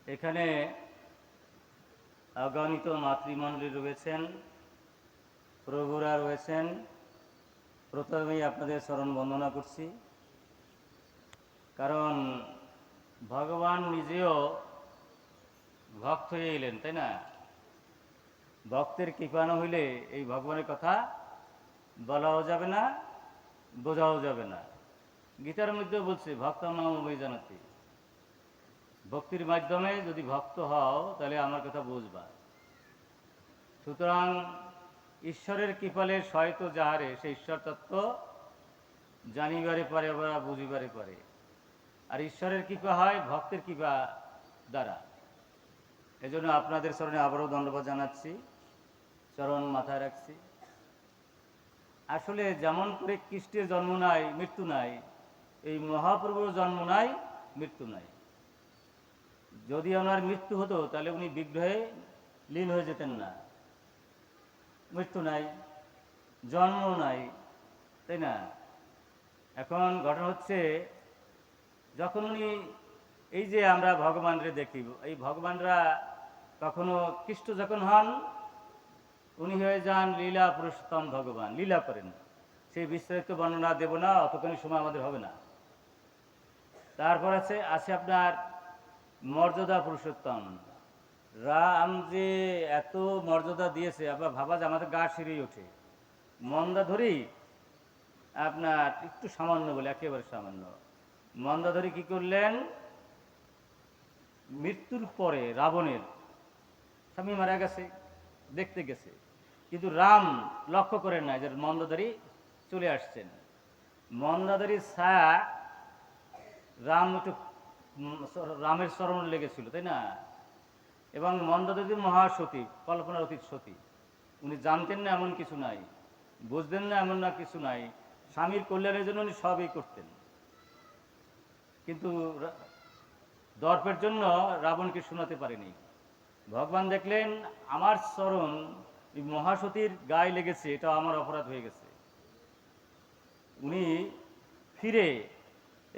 এখানে অগণিত মাতৃমণ্ডলী রয়েছেন, প্রভুরা রয়েছেন। প্রথমেই আপনাদের চরণ বন্দনা করছি, কারণ ভগবান নিজেও ভক্ত হয়ে এলেন, তাই না? ভক্তের কৃপা না হইলে এই ভগবানের কথা বলাও যাবে না, বোঝাও যাবে না। গীতার মধ্যেও বলছে ভক্ত মাম জানাতে, ভক্তির মাধ্যমে যদি ভক্ত হও তাহলে আমার কথা বুঝবা। সুতরাং ঈশ্বরের কৃপালে শয়ত যাহারে সে ঈশ্বর তত্ত্ব জানিবারে পারে বা বুঝিবারে পারে। আর ঈশ্বরের কৃপা হয় ভক্তের কৃপা দ্বারা। এজন্য আপনাদের চরণে আবারও ধন্যবাদ জানাচ্ছি, চরণ মাথায় রাখছি। আসলে যেমন করে খ্রিস্টের জন্ম নাই, মৃত্যু নাই, এই মহাপ্রভুর জন্ম নাই, মৃত্যু নাই। যদি ওনার মৃত্যু হতো তাহলে উনি বিগ্রহে লীন হয়ে যেতেন না। মৃত্যু নাই, জন্ম নাই, তাই না? এখন ঘটনা হচ্ছে, যখন উনি এই যে আমরা ভগবানরে দেখি, এই ভগবানরা কখনো খ্রিস্ট যখন হন উনি হয়ে যান লীলা পুরুষোত্তম ভগবান, লীলা করেন। সেই বিস্তারিত বর্ণনা দেব না, অতখানি সময় আমাদের হবে না। তারপর আছে আপনার মর্যাদা পুরুষোত্তম রাম, যে এত মর্যাদা দিয়েছে আবার ভাবা যে আমাদের গা শিরেই ওঠে। মন্দাধরী আপনার একটু সামান্য বলে, একেবারে সামান্য। মন্দাধরী কি করলেন? মৃত্যুর পরে রাবণের স্বামী মারা গেছে, দেখতে গেছে, কিন্তু রাম লক্ষ্য করেন না যে মন্দাধরী চলে আসছেন। মন্দাধরীর ছায়া রাম একটু রামের চরণ লেগেছিল, তাই না? এবং মন্দাদেবী মহাসতী, কল্পনার অতীত সতী। উনি জানতেন না এমন কিছু নাই, বুঝতেন না এমন না কিছু নাই। স্বামীর কল্যাণের জন্য উনি সবই করতেন, কিন্তু দর্পের জন্য রাবণকে শোনাতে পারেনি। ভগবান দেখলেন আমার চরণ মহাসতীর গায়ে লেগেছে, এটা আমার অপরাধ হয়ে গেছে। উনি ফিরে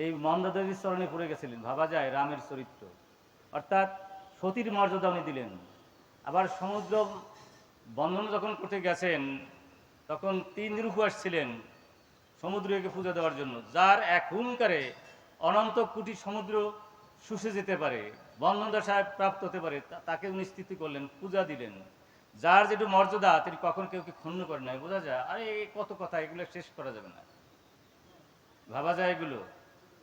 এই মন্দাদেবীর চরণে পড়ে গেছিলেন। ভাবা যায় রামের চরিত্র, অর্থাৎ সতীর মর্যাদা উনি দিলেন। আবার সমুদ্র বন্ধন যখন করতে গেছেন তখন 3 দিন উপবাস ছিলেন সমুদ্রকে পূজা দেওয়ার জন্য। যার এক হুঙ্কারে অনন্ত কোটি সমুদ্র শুষে যেতে পারে, বন্ধন দশায় প্রাপ্ত হতে পারে, তাকে উনি স্থিতি করলেন, পূজা দিলেন। যার যেটু মর্যাদা তিনি কখন কেউকে ক্ষুণ্ণ করেন নাই। বোঝা যায়, আরে কত কথা, এগুলো শেষ করা যাবে না। ভাবা যায় এগুলো,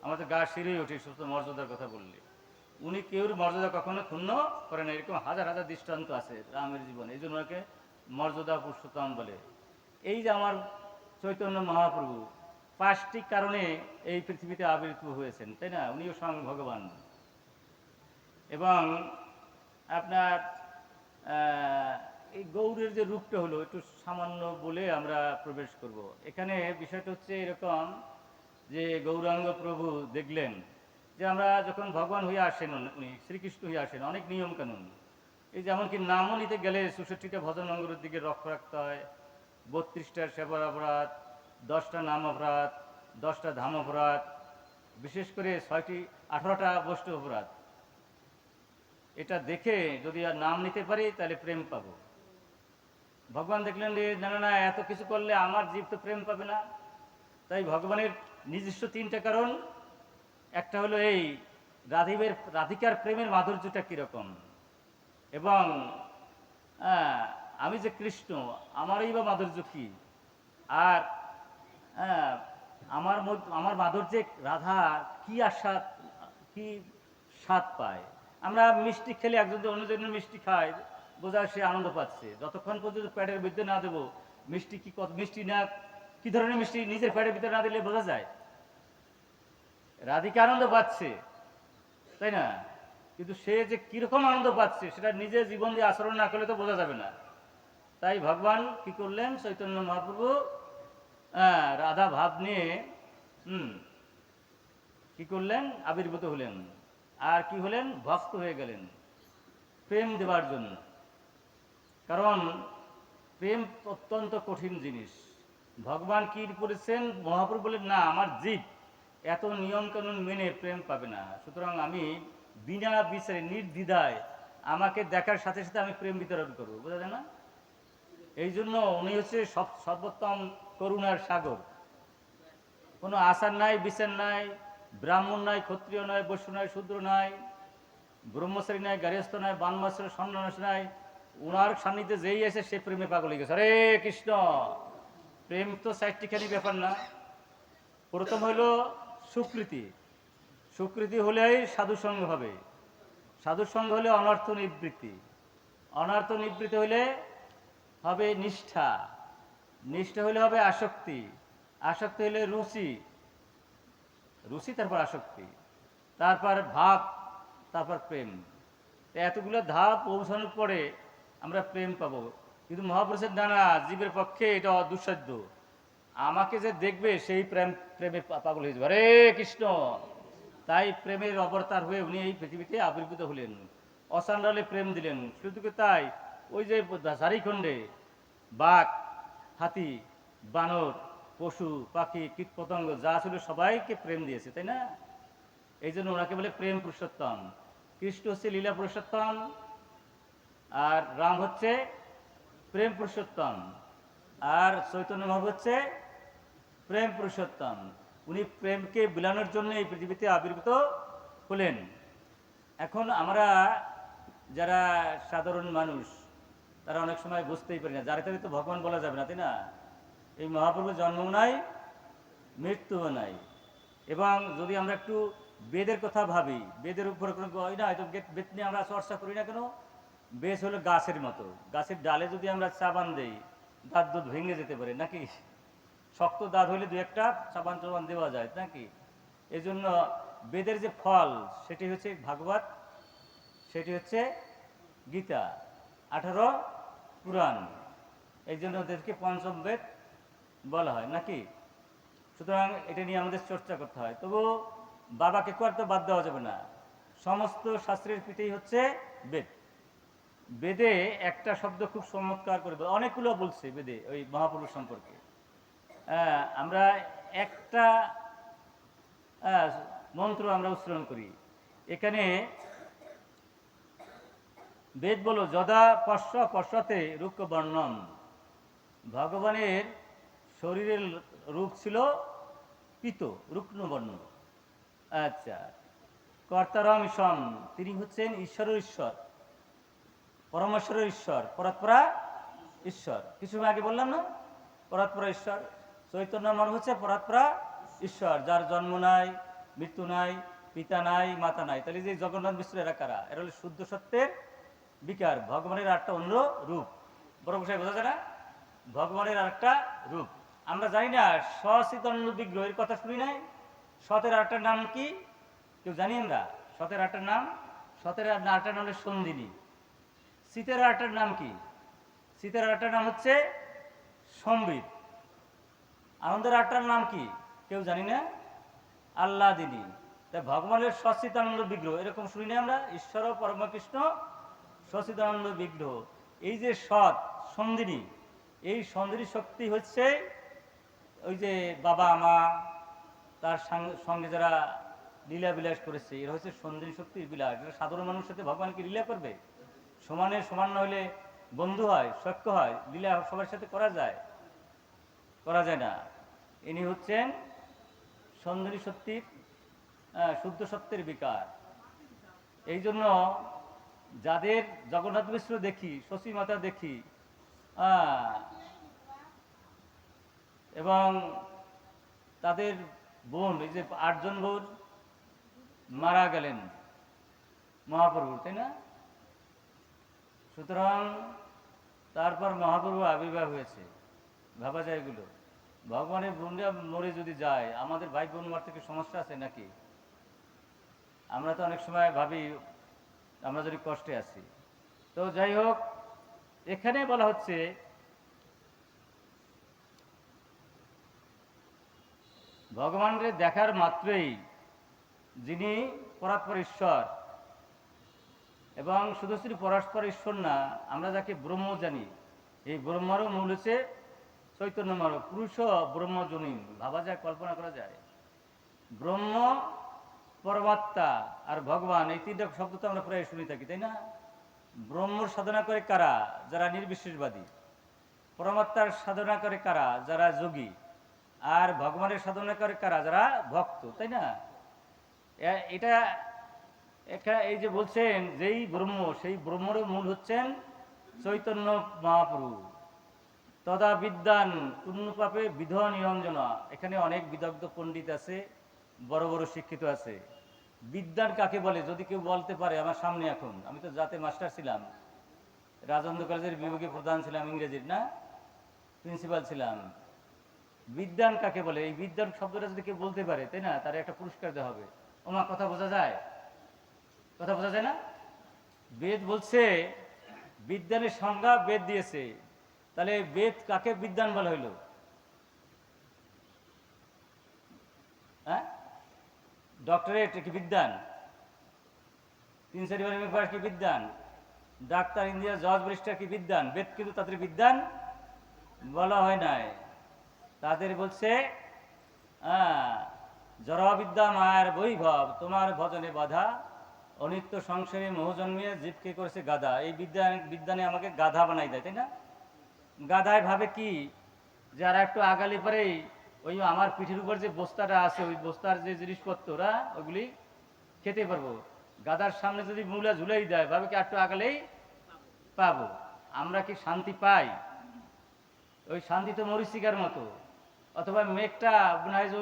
আমাদের গা শিরেই ওঠে সুস্থ মর্যাদার কথা বললে। উনি কেউর মর্যাদা কখনো ক্ষুণ্ণ করেন না। এরকম হাজার হাজার দৃষ্টান্ত আছে রামের জীবনে, এই জন্য ওনাকে মর্যাদা পুরুষোত্তম বলে। এই যে আমার চৈতন্য মহাপ্রভু 5টি কারণে এই পৃথিবীতে আবির্ভূত হয়েছেন, তাই না? উনিও স্বয়ং ভগবান। এবং আপনার এই গৌরের যে রূপটা হলো, একটু সামান্য বলে আমরা প্রবেশ করব। এখানে বিষয়টা হচ্ছে এরকম যে গৌরাঙ্গ প্রভু দেখলেন যে আমরা যখন ভগবান হয়ে আসেন, উনি শ্রীকৃষ্ণ হয়ে আসেন, অনেক নিয়ম কানুন। এই যেমন কি নামও নিতে গেলে 64টা ভজন অঙ্গের দিকে লক্ষ্য রাখতে হয়, 32টার সেবার অপরাধ, 10টা নাম অপরাধ, 10টা ধাম অপরাধ, বিশেষ করে 18টা বৈষ্ণব অপরাধ। এটা দেখে যদি আর নাম নিতে পারি তাহলে প্রেম পাবো। ভগবান দেখলেন যে না না না, এত কিছু করলে আমার জীব তো প্রেম পাবে না। তাই ভগবানের নিজস্ব 3টা কারণ। একটা হলো এই রাধিকার প্রেমের মাধুর্যটা কীরকম, এবং আমি যে কৃষ্ণ, আমারই বা মাধুর্য কী, আর আমার মাধুর্যে রাধা কি আস্বাদ, কি স্বাদ পায়। আমরা মিষ্টি খেলে একজন অন্যজনের মিষ্টি খায়, বোঝা সে আনন্দ পাচ্ছে। যতক্ষণ পর্যন্ত পেটের ভিতরে না দেবো মিষ্টি, কি কত মিষ্টি না, কি ধরনের মিষ্টি নিজের পেটের ভিতরে না দিলে বোঝা যায়। রাধিকা আনন্দ পাচ্ছে, তাই না? কিন্তু সে যে কিরকম আনন্দ পাচ্ছে সেটা নিজের জীবন দিয়ে আচরণ না করলে তো বোঝা যাবে না। তাই ভগবান কি করলেন, চৈতন্য মহাপ্রভু রাধা ভাব নিয়ে কি করলেন, আবির্ভূত হলেন। আর কি হলেন, ভক্ত হয়ে গেলেন প্রেম দেবার জন্য। কারণ প্রেম অত্যন্ত কঠিন জিনিস। ভগবান কি করেছেন, মহাপ্রভু বলেন না, আমার জীব এত নিয়ম কানুন মেনে প্রেম পাবে না। সুতরাং আমি বিনা বিচারে নির্দ্বিধায় আমাকে দেখার সাথে সাথে আমি প্রেম বিতরণ করবো, বোঝা যায় না? এই জন্য উনি হচ্ছে সর্বোত্তম করুণার সাগর। কোনো আচার নাই, বিচার নাই, ব্রাহ্মণ নাই, ক্ষত্রিয় নয়, বৈশ্য নয়, শূদ্র নাই, ব্রহ্মচারী নাই, গার্হস্থ নাই, বানমাসের সন্ন্যাস নাই। উনার সান্নিধ্যে যেই এসে সে প্রেমে পাগল হয়ে গেছে। হরে কৃষ্ণ। প্রেম তো চারটিখানি ব্যাপার না। প্রথম হইল সুকৃতি। সুকৃতি হলেই সাধুসঙ্গ হবে, সাধুসঙ্গ হলে অনর্থ নিবৃত্তি, অনর্থ নিবৃত্তি হলে হবে নিষ্ঠা, নিষ্ঠা হলে হবে আসক্তি, আসক্তি হলে রুচি, রুচি তারপর আসক্তি, তারপর ভাব, তারপর প্রেম। এতগুলো ধাপ পৌঁছানোর পরে আমরা প্রেম পাবো। কিন্তু মহাপুরুষের নানা জীবের পক্ষে এটা দুঃসাধ্য। আমাকে যে দেখবে সেই প্রেমে পাগল হয়ে যাবে। হরে কৃষ্ণ। তাই প্রেমের অবতার হয়ে উনি এই পৃথিবীতে আবির্ভূত হলেন, অসান্ডালে প্রেম দিলেন। শুধু তাই, ওই যে ঝাড়িখণ্ডে বাঘ, হাতি, বানর, পশু পাখি, কীট পতঙ্গ যা ছিল সবাইকে প্রেম দিয়েছে, তাই না? এই জন্য ওনাকে বলে প্রেম পুরুষোত্তম। কৃষ্ণ হচ্ছে লীলা পুরুষোত্তম, আর রাম হচ্ছে প্রেম পুরুষোত্তম, আর চৈতন্য মহাপ্রভু হচ্ছে প্রেম পুরুষোত্তম। উনি প্রেমকে বিলানোর জন্য এই পৃথিবীতে আবির্ভূত হলেন। এখন আমরা যারা সাধারণ মানুষ তারা অনেক সময় বুঝতেই পারি না, যারা তাদের তো ভগবান বলা যাবে না, তাই না? এই মহাপ্রভুর জন্মও নাই, মৃত্যুও নাই। এবং যদি আমরা একটু বেদের কথা ভাবি, বেদের উপরে কোনো না হয়তো বেদ নিয়ে আমরা চর্চা করি না কেন? বেদ হলো গাছের মতো, গাছের ডালে যদি আমরা চাবান দেই দাঁত দুধ ভেঙে যেতে পারে নাকি? শক্ত দাঁত হইলে দু একটা চাবান চাবান দেওয়া যায় নাকি? এই জন্য বেদের যে ফল সেটি হচ্ছে ভাগবত, সেটি হচ্ছে গীতা, 18 পুরাণ। এই জন্য ওদেরকে পঞ্চম বেদ বলা হয় নাকি? সুতরাং এটা নিয়ে আমাদের চর্চা করতে হয়। তবু বাবাকে করতে বাদ দেওয়া যাবে না। সমস্ত শাস্ত্রের পিঠেই হচ্ছে বেদ। বেদে একটা শব্দ খুব চমৎকার করে, অনেকগুলো বলছে বেদে ওই মহাপুরুষ সম্পর্কে। আমরা একটা মন্ত্র আমরা উচ্চারণ করি এখানে। বেদ বলো যদা পশ্চাতে রুক্ষ বর্ণন। ভগবানের শরীরের রূপ ছিল পিত, রুগ্ন বর্ণ। আচ্ছা, কর্তারম ঈশন, তিনি হচ্ছেন ঈশ্বরের ঈশ্বর, পরমেশ্বরের ঈশ্বর, পরাৎপরা ঈশ্বর। কিছু আগে বললাম না, পরাৎপরা ঈশ্বর। চৈতন্য মনে হচ্ছে পরাৎপরা ঈশ্বর, যার জন্ম নাই, মৃত্যু নাই, পিতা নাই, মাতা নাই। তাহলে যে জগন্নাথ মিশ্র এরা কারা? এরা হলো শুদ্ধ সত্যের বিকার, ভগবানের আরেকটা অন্য রূপ। বড় গোসাই বোঝা যায় না? ভগবানের আরেকটা রূপ। আমরা জানি না সচিতানন্দ বিগ্রহের কথা শুনি নাই? সতের আরেকটা নাম কি কেউ জানি আমরা? সতের আরেকটার নাম, সতের আরেকটার নাম হলো সন্দিনী। শীতের আরেকটার নাম কি? শীতের আরেকটার নাম হচ্ছে সম্বিত। আনন্দের আরেকটার নাম কি কেউ জানি না? আল্লাদিনী। তাই ভগবানের সচিতানন্দ বিগ্রহ এরকম শুনি না আমরা? ঈশ্বর পরমকৃষ্ণ সচিদানন্দ বিগ্রহ। এই যে সৎ সন্দিনী, এই সন্দিনী শক্তি হচ্ছে ওই যে বাবা মা তার সঙ্গে যারা লীলা বিলাস করেছে, এরা হচ্ছে সন্দিনী শক্তির বিলাস। এরা সাধারণ মানুষের সাথে ভগবানকে লীলা করবে? সমানে সমান না হলে বন্ধু হয়, সখ্য হয়, লীলা সবার সাথে করা যায়? করা যায় না। ইনি হচ্ছেন সন্দিনী শক্তির শুদ্ধ সত্যের বিকার। এই জন্য যাদের জগন্নাথ মিশ্র দেখি, শশী মাতা দেখি, এবং তাদের বোন, এই যে 8 জন বোন মারা গেলেন মহাপ্রভুর, তাই না? সুতরাং তারপর মহাপ্রভু আবির্ভাব হয়েছে। ভাবা যায় এগুলো? ভগবানের বোনরা মরে যদি যায়, আমাদের ভাই বোন মার থেকে সমস্যা আছে নাকি? আমরা তো অনেক সময় ভাবি আমরা যদি কষ্টে আছি। তো যাই হোক, এখানে বলা হচ্ছে ভগবানকে দেখার মাত্রই যিনি পরাৎপর ঈশ্বর, এবং শুধু শুধু পরস্পর ঈশ্বর না, আমরা যাকে ব্রহ্ম জানি, এই ব্রহ্মারও মূল হচ্ছে চৈতন্যময় পুরুষ ব্রহ্মজনী। ভাবা যায়, কল্পনা করা যায়? ব্রহ্ম পরমাত্মা আর ভগবান, এই তিনটা শব্দ তো আমরা প্রায় শুনে থাকি, তাই না? ব্রহ্মর সাধনা করে কারা? যারা নির্বিশেষবাদী। পরমাত্মার সাধনা করে কারা? যারা যোগী। আর ভগবানের সাধনা করে কারা? যারা ভক্ত, তাই না? এটা এই যে বলছেন যেই ব্রহ্ম, সেই ব্রহ্মরও মূল হচ্ছেন চৈতন্য মহাপ্রভু। তদা বিদ্যান পূর্ণ পাপে বিধ নিরঞ্জনা। এখানে অনেক বিদগ্ধ পণ্ডিত আছে, বড় বড় শিক্ষিত আছে। বিদ্যান কাকে বলে যদি কেউ বলতে পারে আমার সামনে। এখন আমি তো জাতে মাস্টার ছিলাম, রাজেন্দ্র কলেজের বিভাগীয় প্রধান ছিলাম, ইংরেজির না প্রিন্সিপাল ছিলাম। বিদ্যান কাকে বলে? এই বিদ্যান শব্দটা যদি কেউ বলতে পারে, তাই না, তার একটা পুরস্কার দেওয়া হবে। ওমা, কথা বোঝা যায়? কথা বোঝা যায় না? বেদ বলছে, বিদ্যানের সংজ্ঞা বেদ দিয়েছে। তাহলে বেদ কাকে বিদ্যান বলা হইল? হ্যাঁ, ডক্টরেট কি বিদ্যান? 3-4 এমএ পাস কি বিদ্যান? ডাক্তার, ইঞ্জিনিয়ার, জজ, ব্যারিস্টার কি বিদ্যান? বেদ কিন্তু তাদের বিদ্যান বলা হয় নাই। তাদের বলছে জড়বিদ্যা মায়ের বৈভব, তোমার ভজনে বাধা, অনিত্য সংসারে মোহ জন্মিয়ে জীবকে করেছে গাধা। এই বিদ্যানে আমাকে গাধা বানাই দেয়, তাই না? গাধায় ভাবে কি, যারা একটু আগালি পরেই ওই আমার পিঠের উপর যে বস্তাটা আছে, ওই বস্তার যে জিনিসপত্ররা ওগুলি খেতে পারবো। গাধার সামনে যদি মূলা ঝুলাই দেয়, ভাবে কি একটু আগালেই পাবো। আমরা কি শান্তি পাই? ওই শান্তি তো মরিচিকার মতো। অথবা মেঘটা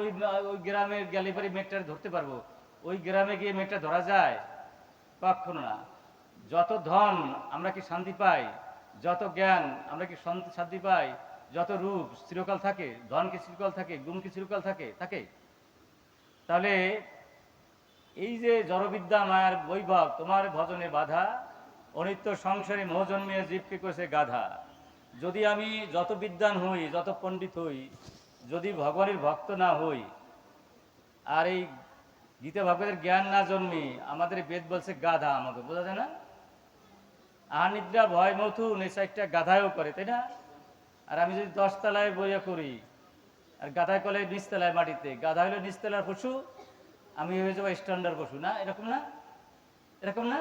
ওই ওই গ্রামে গেলে পরে মেঘটা ধরতে পারবো, ওই গ্রামে গিয়ে মেঘটা ধরা যায়? কখনো না। যত ধন আমরা কি শান্তি পাই? যত জ্ঞান আমরা কি শান্তি পাই? যত রূপ চিরকাল থাকে? ধন কি চিরকাল থাকে? গুণ কি চিরকাল থাকে? থাকে। তাহলে এই যে জড়বিদ্যা মায়ার বৈভব, তোমার ভজনে বাধা, অনিত্য সংসারে মোহ জন্মিয়ে জীবকে করেছে গাধা। যদি আমি যত বিদ্বান হই, যত পণ্ডিত হই, যদি ভগবানের ভক্ত না হই, আর এই গীতা ভগবতের জ্ঞান না জন্মি, আমাদের বেদ বলছে গাধা। আমাকে বোঝা যায় না? আহানিদ্রা ভয় মথু নেশা গাধায়ও করে, তাই না? আর আমি যদি 10 তলায় বইয়া করি, আর গাধায় কলে নিচতলায় মাটিতে, গাধা হলো নিচতলার পশু, আমি হয়ে যাবো স্ট্যান্ডার্ড পশু, না? এরকম না? এরকম না?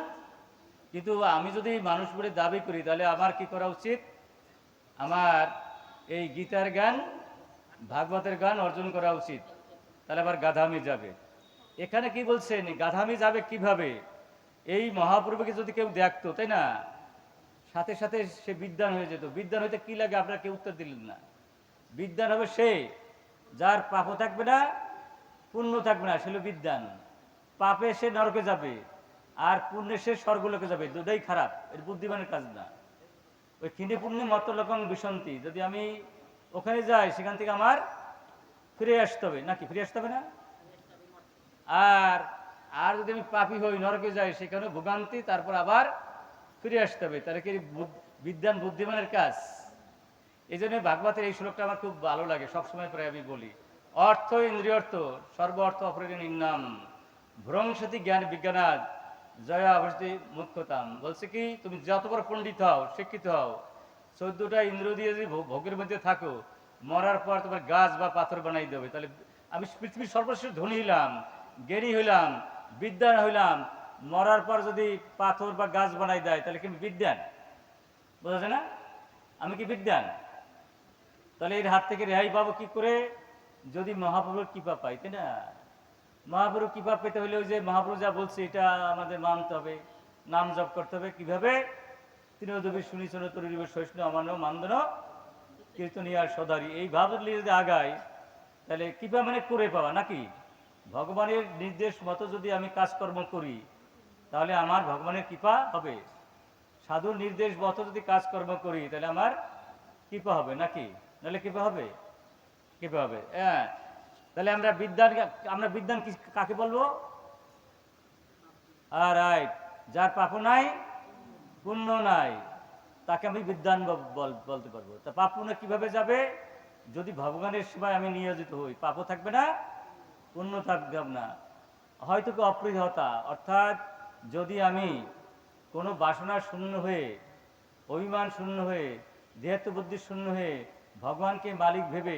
কিন্তু আমি যদি মানুষ বলে দাবি করি, তাহলে আমার কি করা উচিত? আমার এই গীতার জ্ঞান, ভাগবতের জ্ঞান অর্জন করা উচিত। তাহলে আবার গাধামি যাবে। এখানে কি বলছেন, গাধামি যাবে কিভাবে? এই মহাপ্রভুকে যদি কেউ দেখতো, তাই না, সাথে সাথে সে বিদ্বান হয়ে যেত। বিদ্বান হইতে কি লাগে আপনারা কেউ উত্তর দিলেন না। বিদ্বান হবে সে যার পাপও থাকবে না, পুণ্য থাকবে না, সে হলো বিদ্বান। পাপে সে নরকে যাবে, আর পুণ্যে সে স্বর্গলোকে যাবে। দুটাই খারাপ, এর বুদ্ধিমানের কাজ না। ওই ক্ষীণে পুণ্যে মত লোকং বিসন্তি, যদি আমি ওখানে যাই, সেখান থেকে আমার ফিরে আসতে হবে, নাকি? ফিরে আসতে হবে না? আর আর যদি আমি পাপী হই, নরকে যাই, সেখানে ভোগান্তি, তারপর আবার ফিরে আসতে হবে। তাহলে কি বিদ্বান বুদ্ধিমানের কাজ? এই জন্য ভাগবতের এই শ্লোকটা আমার খুব ভালো লাগে, সবসময় প্রায় আমি বলি। অর্থ ইন্দ্রিয়র্থ সর্ব অর্থ অপরিণ নাম ভ্রংসতি জ্ঞান বিজ্ঞানাদ জয়া অবস্থি মুখ্যতাম। বলছে কি, তুমি যত বড় পণ্ডিত হও, শিক্ষিত হও, 14টা ইন্দ্রিয় দিয়ে যদি ভোগের মধ্যে থাকো, মরার পর তোমার গাছ বা পাথর বানাই দেবে। তাহলে আমি পৃথিবীর সর্বশ্রেষ্ঠ ধনী হইলাম, জ্ঞানী হইলাম, বিদ্যান হইলাম, মরার পর যদি পাথর বা গাছ বানাই দেয়, তাহলে কি বিদ্যান? বোঝা যায় না? আমি কি বিদ্যান? তাহলে এর হাত থেকে রেহাই পাবো কি করে? যদি মহাপ্রভুর কৃপা পাই, তাই না? মহাপ্রভুর কৃপা পেতে হলে ওই যে মহাপ্রভু যা বলছে, এটা আমাদের মানতে হবে, নাম জপ করতে হবে। কিভাবে? তৃণদেবী শুনিছন তরিবে সহিষ্ণু আমান্য মান্দন কীর্তনিয়ার সদারি। এই ভাব যদি আগাই, তাহলে কৃপা মানে করে পাওয়া, নাকি? ভগবানের নির্দেশ মতো যদি আমি কাজকর্ম করি, তাহলে আমার ভগবানের কৃপা হবে। সাধুর নির্দেশ মতো যদি কাজকর্ম করি, তাহলে আমার কৃপা হবে, নাকি? নাহলে কৃপা হবে? কৃপা হবে, হ্যাঁ। তাহলে আমরা বিদ্বান কাকে বলবো? রাইট, যার পাপ নাই, পুণ্য নাই, তাকে আমি বিদ্বান বলতে পারবো। তা পাপ পুণ্য কিভাবে যাবে? যদি ভগবানের সেবায় আমি নিয়োজিত হই, পাপও থাকবে না, পুণ্য থাকবে না। হয়তো কি অপরিহতা, অর্থাৎ যদি আমি কোনো বাসনা শূন্য হয়ে, অভিমান শূন্য হয়ে, দেহাত্ম বুদ্ধি শূন্য হয়ে, ভগবানকে মালিক ভেবে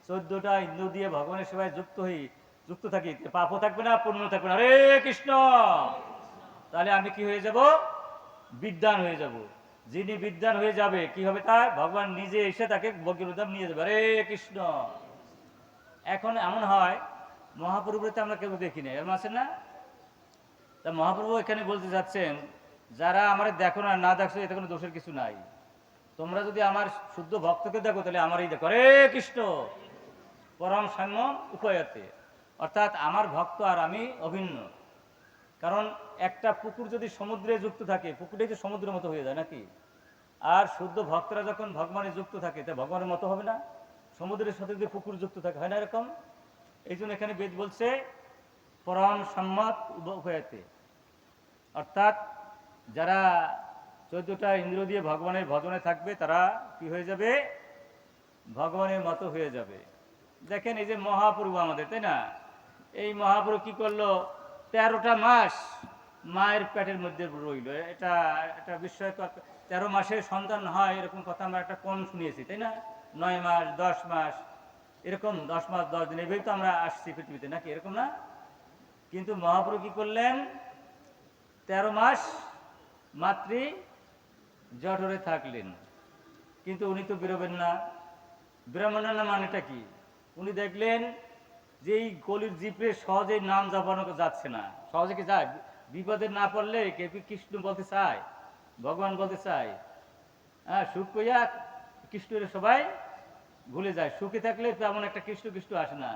14টা ইন্দ্র দিয়ে ভগবানের সেবায় যুক্ত হই, যুক্ত থাকি, পাপও থাকবে না, পুণ্য থাকবে না। হরে কৃষ্ণ। তাহলে আমি কি হয়ে যাব? বিদ্বান হয়ে যাব। যিনি বিদ্বান হয়ে যাবে কি হবে? তার ভগবান নিজে এসে তাকে বজ্রধাম নিয়ে যাবে। হরে কৃষ্ণ। এখন এমন হয় মহাপ্রভুতে আমরা কেউ দেখি না, এরম আছে না? তা মহাপ্রভু এখানে বলতে যাচ্ছেন, যারা আমার দেখো না, না দেখছো, এতে কোনো দোষের কিছু নাই। তোমরা যদি আমার শুদ্ধ ভক্তকে দেখো তাহলে আমারই দেখো। হরে কৃষ্ণ। পরম সাম্য উভয়তে, অর্থাৎ আমার ভক্ত আর আমি অভিন্ন। কারণ একটা পুকুর যদি সমুদ্রে যুক্ত থাকে, পুকুরটাই তো সমুদ্রের মতো হয়ে যায় নাকি? আর শুদ্ধ ভক্তরা যখন ভগবানে যুক্ত থাকে তা ভগবানের মতো হবে না? সমুদ্রের সাথে যদি পুকুর যুক্ত থাকে, হয় না এরকম? এই জন্য এখানে বেদ বলছে পরম সম্মত উভয়তে, অর্থাৎ যারা 14টা ইন্দ্রিয় দিয়ে ভগবানের ভজনে থাকবে তারা কি হয়ে যাবে? ভগবানের মতো হয়ে যাবে। দেখেন এই যে মহাপ্রভু আমাদের, তাই না? এই মহাপ্রভু কি করলো? 13টা মাস মায়ের পেটের মধ্যে রইল। এটা একটা বিস্ময়কর। 13 মাসে সন্তান হয় এরকম কথা আমরা একটা কম শুনিয়েছি, তাই না? 9 মাস, 10 মাস, এরকম 10 মাস 10 দিন, এভাবেই তো আমরা আসছি পৃথিবীতে, নাকি এরকম না? কিন্তু মহাপ্রভু কি করলেন? 13 মাস মাতৃ জঠরে থাকলেন। কিন্তু উনি তো বেরোবেন না। বেরোবেন না মানেটা কি? উনি দেখলেন যে এই কলির জিপে সহজেই নাম জপানো যাচ্ছে না। সহজে কি যায়? বিপদে না পড়লে কে কৃষ্ণ বলতে চায়, ভগবান বলতে চায়। হ্যাঁ, সুখ কইয়া কৃষ্ণের সবাই ভুলে যায়। সুখে থাকলে তেমন একটা কৃষ্ণ কৃষ্ণ আসে না।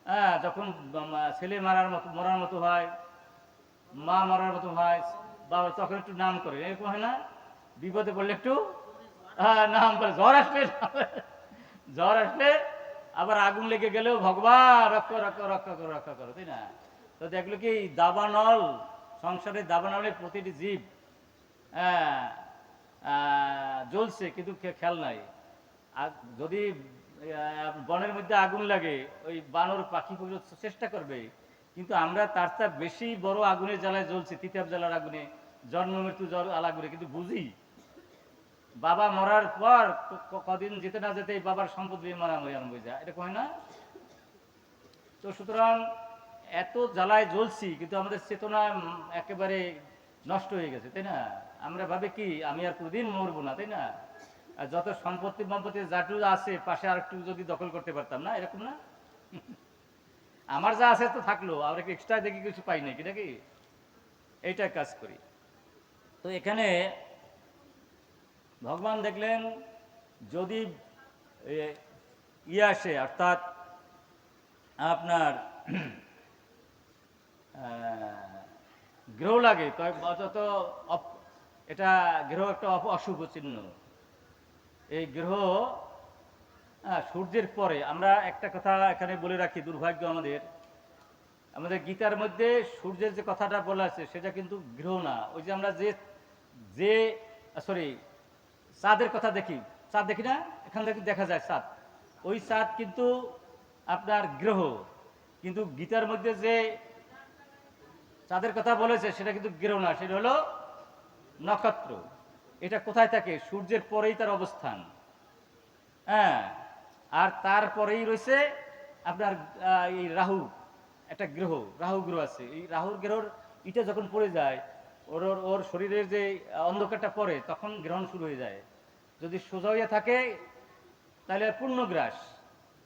হ্যাঁ, যখন ছেলে মরার মতো হয়, মা মরার মতো হয়, বাবা তখন একটু নাম করে, এরকম হয় না? বিপদে পড়লে একটু নাম করে। ঝড় আসলে আবার আগুন লেগে গেলেও ভগবান রক্ষা রক্ষা রক্ষা করো রক্ষা করো, তাই না? তো দেখলো কি দাবানল, সংসারের দাবানলের প্রতিটি জীব হ্যাঁ জ্বলছে, কিন্তু খেয়াল নাই। আর যদি বনের মধ্যে আগুন লাগে, ওই বানর পাখি চেষ্টা করবে, কিন্তু আমরা তার চেয়ে বেশি বড় আগুনের জ্বালায় জ্বলছি, তিতাব জ্বালার আগুনে, জন্ম মৃত্যু আগুনে, কিন্তু বুঝি বাবা মরার পর কদিন যেতে না যেতে বাবার সম্পদ দিয়ে মারামারি আরম্ভ হয়ে যায়, এরকম হয় না? তো সুতরাং এত জ্বালায় জ্বলছি, কিন্তু আমাদের চেতনা একেবারে নষ্ট হয়ে গেছে, তাই না? আমরা ভাবে কি আমি আর কোনদিন মরবো না, তাই না? আর যত সম্পত্তি যাটু আছে পাশে আর একটু যদি দখল করতে পারতাম, না এরকম না? আমার যা আছে তো থাকলো, আমরা কি এক্সট্রা দেখি কিছু পাই নাকি, নাকি? এইটা কাজ করি। তো এখানে ভগবান দেখলেন যদি আসে, অর্থাৎ আপনার গ্রহ লাগে, তো এটা গ্রহ একটা অশুভ চিহ্ন। এই গ্রহ সূর্যের পরে, আমরা একটা কথা এখানে বলে রাখি, দুর্ভাগ্য আমাদের গীতার মধ্যে সূর্যের যে কথাটা বলা আছে সেটা কিন্তু গ্রহ না। ওই যে আমরা যে সরি চাঁদের কথা দেখি, চাঁদ দেখি না, এখান থেকে দেখা যায় চাঁদ, ওই চাঁদ কিন্তু আপনার গ্রহ। কিন্তু গীতার মধ্যে যে চাঁদের কথা বলেছে সেটা কিন্তু গ্রহ না, সেটা হলো নক্ষত্র। এটা কোথায় থাকে? সূর্যের পরেই তার অবস্থান। হ্যাঁ, আর তারপরেই রয়েছে আপনার এই রাহু, একটা গ্রহ, রাহু গ্রহ আছে। এই রাহুর গ্রহর ইটা যখন পড়ে যায়, ওর ওর শরীরের যে অন্ধকারটা পড়ে, তখন গ্রহণ শুরু হয়ে যায়। যদি সোজা হয়ে থাকে তাহলে পূর্ণগ্রাস,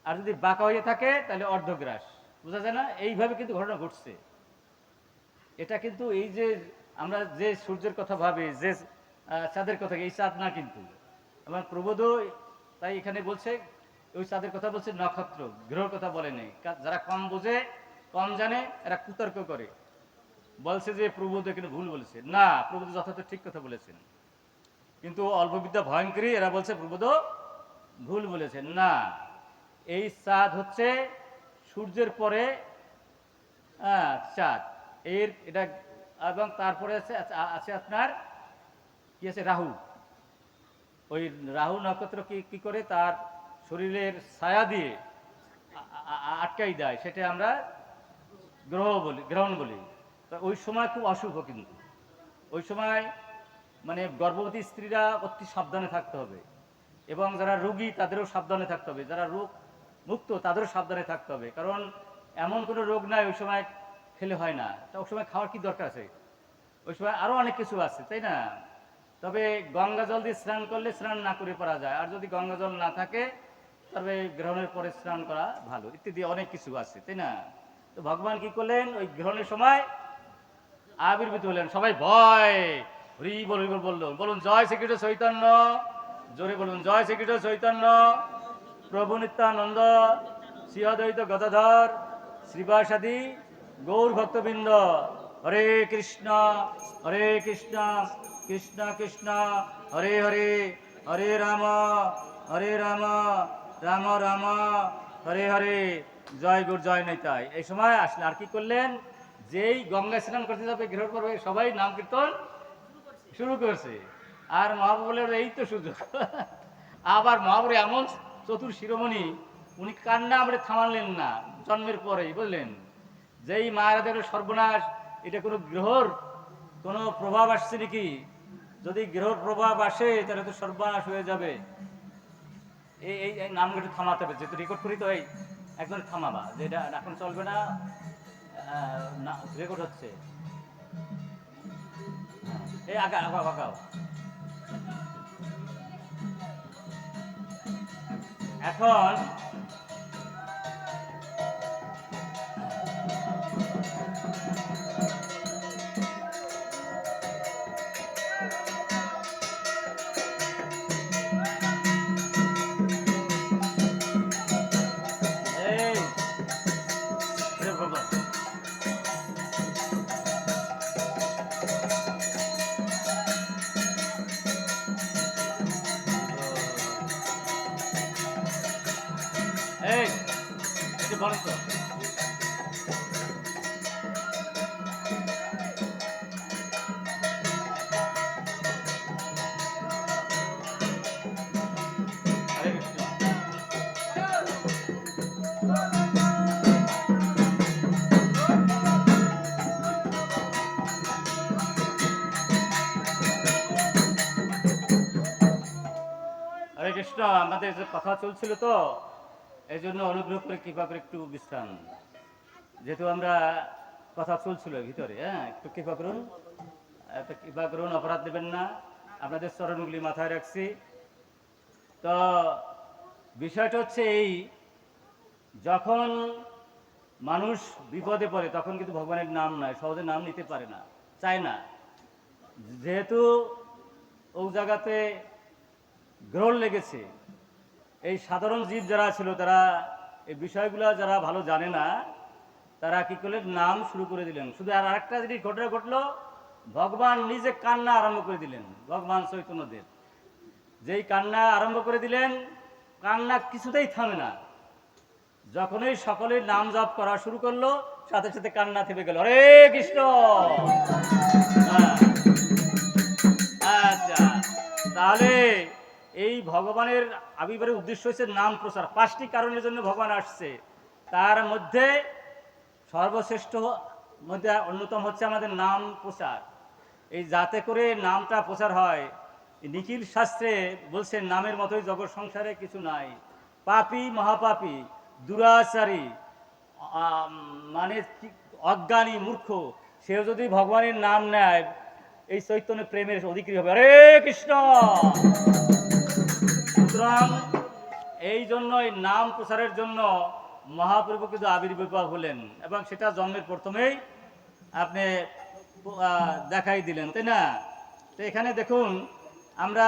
আর যদি বাঁকা হয়ে থাকে তাহলে অর্ধগ্রাস। বোঝা যায় না? এইভাবে কিন্তু ঘটনা ঘটছে। এটা কিন্তু এই যে আমরা যে সূর্যের কথা ভাবি, যে চাঁদের কথা, এই চাঁদ না কিন্তু। আমার প্রবোধ তাই এখানে বলছে ওই চাঁদের কথা বলছে, নক্ষত্র গ্রহর কথা বলে নেই। যারা কম বোঝে, কম জানে, এরা কুতর্ক করে, বলছে যে প্রবোধ এখানে ভুল বলেছে। না, প্রবোধ যথার্থ ঠিক কথা বলেছেন, কিন্তু অল্পবিদ্যা ভয়ঙ্করী এরা বলছে প্রবোধ ভুল বলেছেন। না, এই চাঁদ হচ্ছে সূর্যের পরে চাঁদ, এটা। এবং তারপরে আছে আপনার কি আছে, রাহু। ওই রাহু নক্ষত্র কি করে তার শরীরের ছায়া দিয়ে আটকাই দেয়, সেটা আমরা গ্রহণ বলি। ওই সময় খুব অশুভ, কিন্তু ওই সময় মানে গর্ভবতী স্ত্রীরা অতি সাবধানে থাকতে হবে, এবং যারা রোগী তাদেরও সাবধানে থাকতে হবে, যারা রোগ মুক্ত তাদেরও সাবধানে থাকতে হবে। কারণ এমন কোনো রোগ নাই ওই সময় খেলে হয় না। তা ওই সময় খাওয়ার কি দরকার আছে? ওই সময় আরও অনেক কিছু আছে, তাই না? তবে গঙ্গা জল দিয়ে স্নান করলে স্নান না করে পড়া যায়, আর যদি গঙ্গা জল না থাকে তবে গ্রহণের পরে স্নান করা ভালো, ইত্যাদি অনেক কিছু আছে, তাই না? তো ভগবান কি করলেন, ওই গ্রহণের সময় আবির্ভূত হলেন। সবাই ভয় হরি বল হরি বল বললো, বলুন জয় শ্রীকৃষ্ণ চৈতন্য, জোরে বলুন জয় শ্রীকৃষ্ণ চৈতন্য প্রভু নিত্যানন্দ শ্রী অদ্বৈত গদাধর শ্রীবাসাদি গৌর ভক্তবৃন্দ, হরে কৃষ্ণ কৃষ্ণ কৃষ্ণ হরে হরে, হরে রাম রাম রাম হরে হরে, জয় গুরু জয় নিতাই। এই সময় আসলে আর কি করলেন, যেই গঙ্গা স্নান করতে যাবে গ্রহণ করবে সবাই নাম কীর্তন শুরু করছে। আর মহাপ্রভু বললেন এই তো সুযোগ। আবার মহাপ্রভু এমন চতুর শিরোমণি, উনি কান্না আমরা থামালেন না জন্মের পরেই, বললেন যেই মায়েরাদের সর্বনাশ, এটা কোনো গ্রহর কোনো প্রভাব আসছে নাকি? যদি গ্রহর প্রভাব আসে তাহলে তো সর্বনাশ হয়ে যাবে। এই এই নামগুলো একটু থামাতে হবে, যেহেতু রেকর্ড করি তো এই একজন থামাবা, যে এটা এখন চলবে না, রেকর্ড হচ্ছে। এই আগাও আগাও। এখন এই বলেন তো, হরে কৃষ্ণ। আমাদের যে কথা চলছিল তো, এই জন্য অনুগ্রহ করে কৃপা করে একটু বিশ্রাম, যেহেতু আমরা কথা চলছিল ভিতরে, হ্যাঁ একটু কৃপা করুন, একটু কৃপা করুন, অপরাধ দেবেন না, আপনাদের চরণগুলি মাথায় রাখছি। তো বিষয়টা হচ্ছে এই, যখন মানুষ বিপদে পড়ে তখন কিন্তু ভগবানের নাম নয়, সহজে নাম নিতে পারে না, চায় না, যেহেতু ও জায়গাতে গ্রহণ লেগেছে। এই সাধারণ জীব যারা ছিল তারা এই বিষয়গুলো যারা ভালো জানে না, তারা কি করলেন, নাম শুরু করে দিলেন। শুধু আর আরেকটা জিনিস ঘটলো, ভগবান নিজে কান্না আরম্ভ করে দিলেন। ভগবান চৈতন্যদেব যেই কান্না আরম্ভ করে দিলেন, কান্না কিছুতেই থামে না। যখনই সকলে নাম জপ করা শুরু করলো, সাথে সাথে কান্না থেমে গেল। হরে কৃষ্ণ। আচ্ছা, তাহলে এই ভগবানের আবির্ভাবের উদ্দেশ্য হচ্ছে নাম প্রচার। 5টি কারণের জন্য ভগবান আসছে, তার মধ্যে সর্বশ্রেষ্ঠ মধ্যে অন্যতম হচ্ছে আমাদের নাম প্রচার। এই যাতে করে নামটা প্রচার হয়, নিখিল শাস্ত্রে বলছে নামের মতোই জগৎ সংসারে কিছু নাই। পাপী মহাপাপী দুরাচারী মানে অজ্ঞানী মূর্খ, সেও যদি ভগবানের নাম নেয় এই চৈতন্য প্রেমের অধিকারী হবে। হরে কৃষ্ণ। সুতরাং এই জন্যই নাম প্রচারের জন্য মহাপ্রভু কিন্তু আবির্ভাব হলেন, এবং সেটা জন্মের প্রথমেই আপনি দেখাই দিলেন, তাই না? তো এখানে দেখুন, আমরা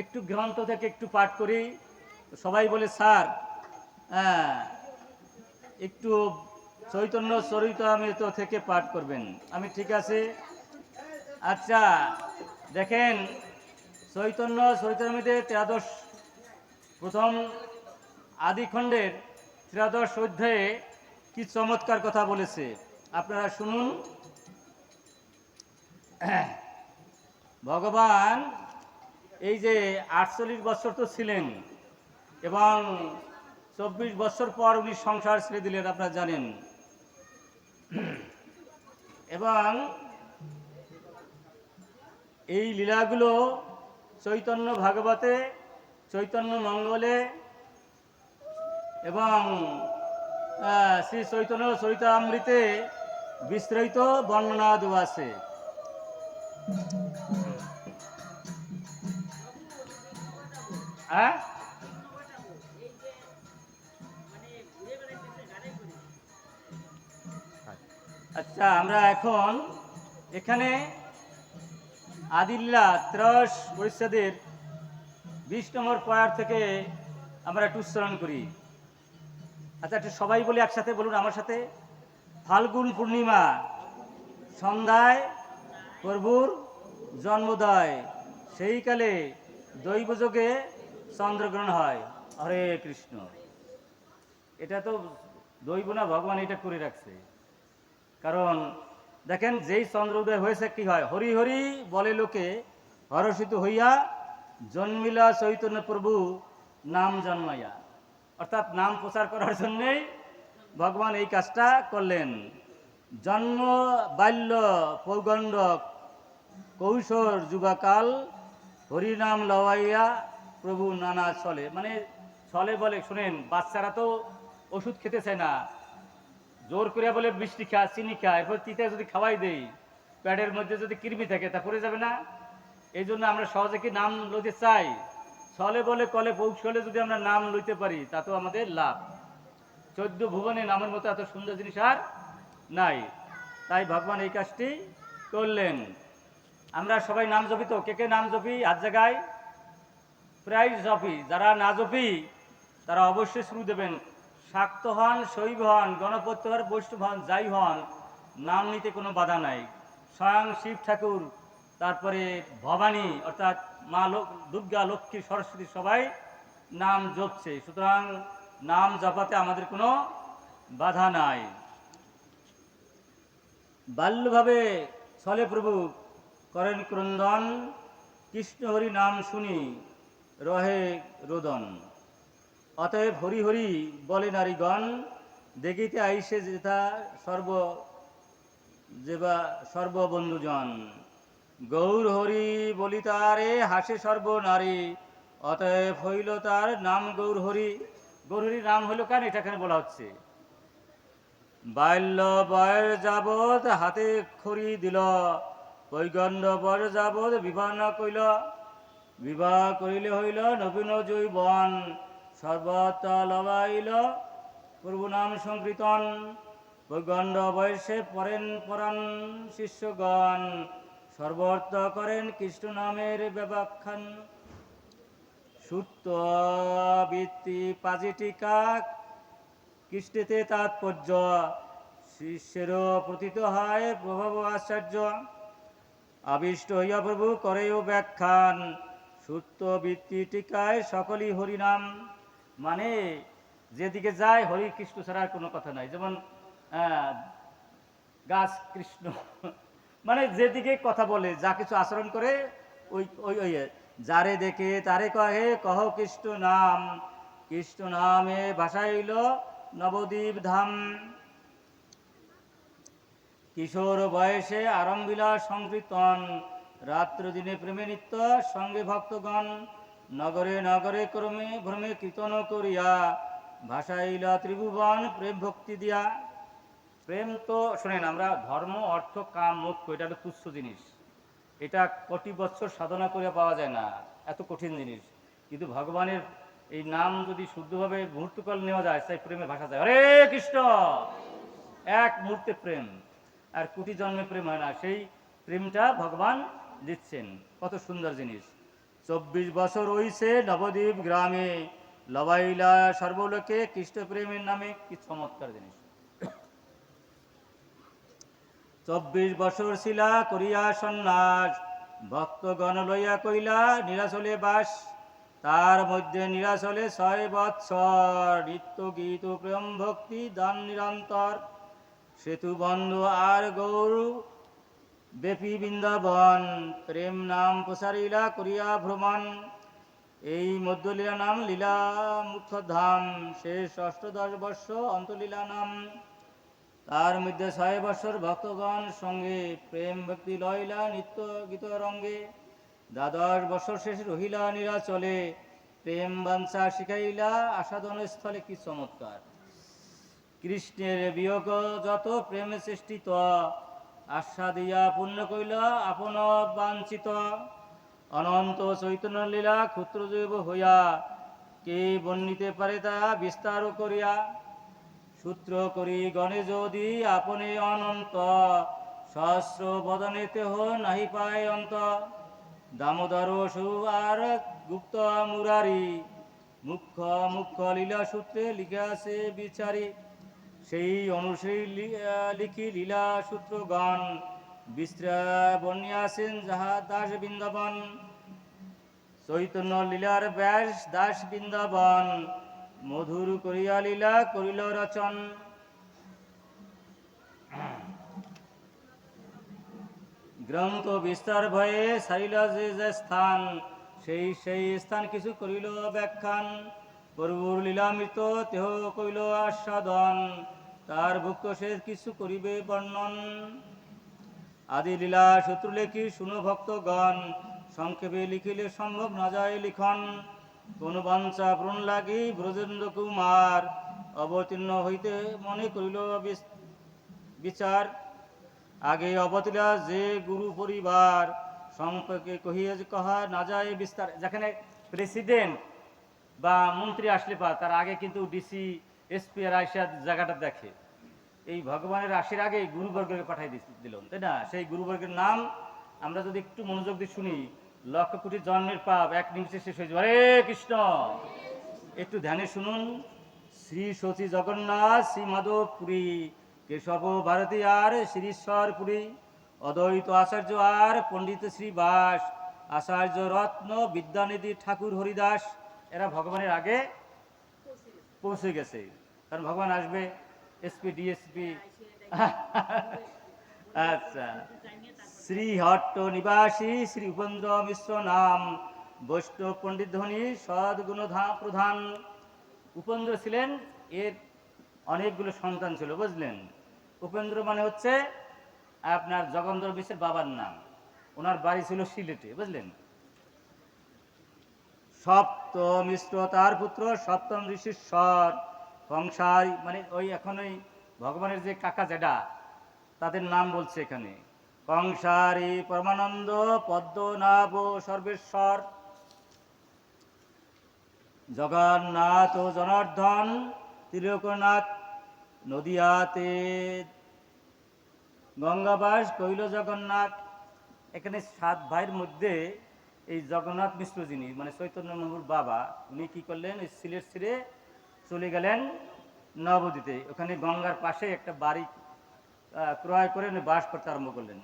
একটু গ্রন্থ থেকে একটু পাঠ করি। সবাই বলে স্যার হ্যাঁ একটু চৈতন্য চরিতামৃত থেকে পাঠ করবেন। আমি ঠিক আছে। আচ্ছা দেখেন, চৈতন্য চরিতামৃতে 13 প্রথম আদিখণ্ডের 13 অধ্যায়ে কি চমৎকার কথা বলেছে, আপনারা শুনুন। ভগবান এই যে 48 বছর তো ছিলেন, এবং 24 বছর পর উনি সংসার ছেড়ে দিলেন, আপনারা জানেন। এবং এই লীলাগুলো চৈতন্য ভাগবতে, চৈতন্য মঙ্গলে এবং শ্রী চৈতন্য চরিতামৃতে বিস্তারিত বর্ণনা দেওয়া আছে। হ্যাঁ, আচ্ছা, আমরা এখন এখানে আদিল্লা ত্রস পরিচ্ছেদের 20 নম্বর পয়ার থেকে আমরা একটু উচ্চারণ করি। আচ্ছা, একটু সবাই বলি একসাথে, বলুন আমার সাথে। ফাল্গুন পূর্ণিমা সন্ধ্যায় প্রভুর জন্মোদয়, সেই কালে দৈবযোগে চন্দ্রগ্রহণ হয়। হরে কৃষ্ণ। এটা তো দৈব না, ভগবান এটা করে রাখছে। কারণ দেখেন, যেই চন্দ্র উদয় হয়েছে কি হয়, হরি হরি বলে লোকে হরষিত হইয়া জন্মিলা চৈতন্য প্রভু নাম জন্মাইয়া। অর্থাৎ নাম প্রচার করার জন্যেই ভগবান এই কাজটা করলেন। জন্ম বাল্য পৌগণ্ড কৈশোর যুবাকাল হরিনাম লওয়াইয়া প্রভু নানা চলে। মানে চলে বলে, শুনেন, বাচ্চারা তো ওষুধ খেতে চায় না, জোর করে বলে মিষ্টি খা, চিনি খা, এরপর তিতে যদি খাওয়াই দেই, পেটের মধ্যে যদি কৃমি থাকে তা পড়ে যাবে না। এই জন্য আমরা সহজে কি নাম লইতে চাই। ছলে বলে কলে কৌশলে যদি আমরা নাম লইতে পারি তা তো আমাদের লাভ। 14 ভুবনে নামের মতো এত সুন্দর জিনিস আর নাই। তাই ভগবান এই কাজটি করলেন। আমরা সবাই নাম জপি তো, কে কে নাম জপি হাত জায়গায়? প্রায় জপি। যারা না জপি তারা অবশ্যই শুরু দেবেন। শাক্ত হন, শৈব হন, গণপত্য হন, বৈষ্ণব হন, যাই হন, নাম নিতে কোনো বাধা নাই। স্বয়ং শিব ঠাকুর, তারপরে ভবানী অর্থাৎ মা দুর্গা, লক্ষ্মী, সরস্বতী সবাই নাম জপছে। সুতরাং নাম জপাতে আমাদের কোনো বাধা নাই। বাল্যভাবে ছলে প্রভু করেন ক্রন্দন, কৃষ্ণ হরি নাম শুনি রহে রোদন। অতএব হরি হরি বলে নারীগণ, দেখিতে আইসে যেথা সর্ববন্ধুজন। গৌর হরি বলি তারে হাসে সর্ব নারী, অতএব হইল তার নাম গৌর হরি। গৌর হরি নাম হইল কেন, এটা এখানে বলা হচ্ছে। বাল্য বয়স যাবৎ হাতে খড়ি দিল, পৈগণ্ড বয়স যাবৎ বিবাহ না কইল। বিবাহ করিলে হইল নবীন জৈবন, সর্বত্র লবাইল প্রভু নাম সংকীর্তন। পৈগণ্ড বয়সে পরেন পরাণ শিষ্যগণ, সর্বত্র করেন কৃষ্ণ নামের ব্যাখ্যান। সূত্র বৃত্তি পাজিটিকা কৃষ্ণেতে তাৎপর্য, শিষ্যেরও প্রতীত হয় প্রভাব আশ্চর্য। আবিষ্ট হইয়া প্রভু করেও ব্যাখ্যান, সূত্র বৃত্তি টিকায় সকলই হরিনাম। মানে যেদিকে যায় হরি কৃষ্ণ ছাড়া আর কোনো কথা নাই। যেমন গাছ কৃষ্ণ, মানে যেদিকে কথা বলে, যা কিছু আচরণ করে, ওই ওই ওই যারে দেখে তারে কহে কহ কৃষ্ণ নাম। কৃষ্ণ নামে ভাসাইল নবদ্বীপ ধাম। কিশোর বয়সে আরম্ভিলা সংকীর্তন, রাত্র দিনে প্রেমে নিত্য সঙ্গে ভক্তগণ। নগরে নগরে ক্রমে ভ্রমে কীর্তন করিয়া, ভাসাইলা ত্রিভুবন প্রেম ভক্তি দিয়া। প্রেম তো শোনেন, আমরা ধর্ম অর্থ কাম মোক্ষ, এটা হলো তুচ্ছ জিনিস। এটা কোটি বছর সাধনা করে পাওয়া যায় না, এত কঠিন জিনিস। কিন্তু ভগবানের এই নাম যদি শুদ্ধভাবে মুহূর্তকাল নেওয়া যায়, তাই প্রেমে ভাসা যায়। হরে কৃষ্ণ। এক মুহূর্তে প্রেম, আর কোটি জন্মে প্রেম হয় না। সেই প্রেমটা ভগবান দিচ্ছেন, কত সুন্দর জিনিস। 24 বছর হইছে নবদ্বীপ গ্রামে, লবাইলা সর্বলোকে কৃষ্ণ প্রেমের নামে। কি চমৎকার জিনিস। 24 বছর শিলা করিয়া সন্ন্যাস, ভক্তগণ লইয়া কইলা নিরাচলে বাস। তার মধ্যে নিরাচলে 6 বৎসর, নিত্য গীত প্রেম ভক্তি দান নিরন্তর। সেতু বন্ধু আর গৌর ব্যাপী বৃন্দাবন, প্রেম নাম প্রসারিলা করিয়া ভ্রমণ। এই মধ্যলীলা নাম লীলা মুখ্য ধাম, শেষ অষ্টদশ বর্ষ অন্তলীলা নাম। তার মধ্যে 6 বছর ভক্তগণ সঙ্গে প্রেম ভক্তি লইলা নিত্য গীত রঙ্গে। 12 বছর শেষ রহিলা নিরাচলে, প্রেম বাঞ্ছা শিখাইলা আসাদন স্থলে। কি চমৎকার। কৃষ্ণের বিয়োগ যত প্রেমে সৃষ্টিত, আস্বাদিয়া পূর্ণ কইল আপন বাঞ্ছিত। অনন্ত চৈতন্য লীলা ক্ষুদ্রজৈব হইয়া, কে বর্ণিতে পারে তা বিস্তার করিয়া। সূত্র করি গণে যদি আপনে অনন্ত, সহস্র বদনে তেহ নাহি পায় অন্ত। দামোদর সু আর গুপ্ত মুরারি, মুখ্য মুখ্য লীলা সূত্রে লিখিয়াছে বিচারি। সেই অনুসারী লিখি লীলা সূত্রগণ, বিস্তার বর্ণিয়াছেন যাহা দাস বৃন্দাবন। চৈতন্য লীলার ব্যাস দাস বৃন্দাবন, মধুর করিয়া লীলা করিল রচন। গ্রন্থ বিস্তার ভয়ে সারিল যে যে স্থান, সেই সেই স্থান কিছু করিল ব্যাখ্যান। প্রভুর লীলামৃত তেহ কইল আস্বাদন, তার ভুক্ত সে কিছু করিবে বর্ণন। আদি লীলা সূত্র লেখি শুনো ভক্তগণ, সংক্ষেপে লিখিলে সম্ভব না যায় লিখন। কোন বাঞ্ছা পূরণ লাগি ব্রজেন্দ্র কুমার, অবতীর্ণ হইতে মনে করিল বিচার। আগে অবতীরা যে গুরু পরিবার, সম্পর্কে কহিয়ে কহা না যায় বিস্তার। যেখানে প্রেসিডেন্ট বা মন্ত্রী আসলে পা, তার আগে কিন্তু ডিসি এসপি আর আইসা জায়গাটা দেখে। এই ভগবানের আসির আগে গুরুবর্গকে পাঠাই দিল, তাই না? সেই গুরুবর্গের নাম আমরা যদি একটু মনোযোগ দিয়ে শুনি, লক্ষ কোটি জন্মের পাপ এক নিমিষে শেষ হয়ে যাবে। হরে কৃষ্ণ। একটু ধ্যানে শুনুন। শ্রী সচী জগন্নাথ, শ্রী মাধব পুরী, কেশব ভারতী আর শ্রীশ্বর পুরী, অদ্বৈত আচার্য আর পণ্ডিত শ্রীবাস, আচার্য রত্ন বিদ্যানিধি ঠাকুর হরিদাস, এরা ভগবানের আগে পৌঁছে গেছে। কারণ ভগবান আসবে এসপি ডিএসপি। আচ্ছা। শ্রীহট্ট নিবাসী শ্রী উপেন্দ্র মিশ্র নাম, বৈষ্ণব পণ্ডিত ধনী সদ্গুণ প্রধান। উপেন্দ্র ছিলেন, এর অনেকগুলো সন্তান ছিল, বুঝলেন? উপেন্দ্র মানে হচ্ছে আপনার জগন্দ্র মিশ্রের বাবার নাম। ওনার বাড়ি ছিল সিলেটে, বুঝলেন? সপ্ত মিশ্র তার পুত্র, সপ্তম ঋষিশ্বর। সংসার মানে ওই এখন ওই ভগবানের যে কাকা জেডা, তাদের নাম বলছে এখানে। কংসারী পরমানন্দ, পদ্মনাভ সর্বেশ্বর, জগন্নাথ ও জনার্দন, ত্রিলোকনাথ। নদিয়াতে গঙ্গাবাস কইল জগন্নাথ। এখানে 7 ভাইয়ের মধ্যে এই জগন্নাথ মিশ্র যিনি, মানে চৈতন্য মহাপ্রভুর বাবা, উনি কি করলেন? ওই সিলেট ছেড়ে চলে গেলেন নবদ্বীপে। ওখানে গঙ্গার পাশে একটা বাড়ি ক্রয় করে বাস করতে আরম্ভ করলেন।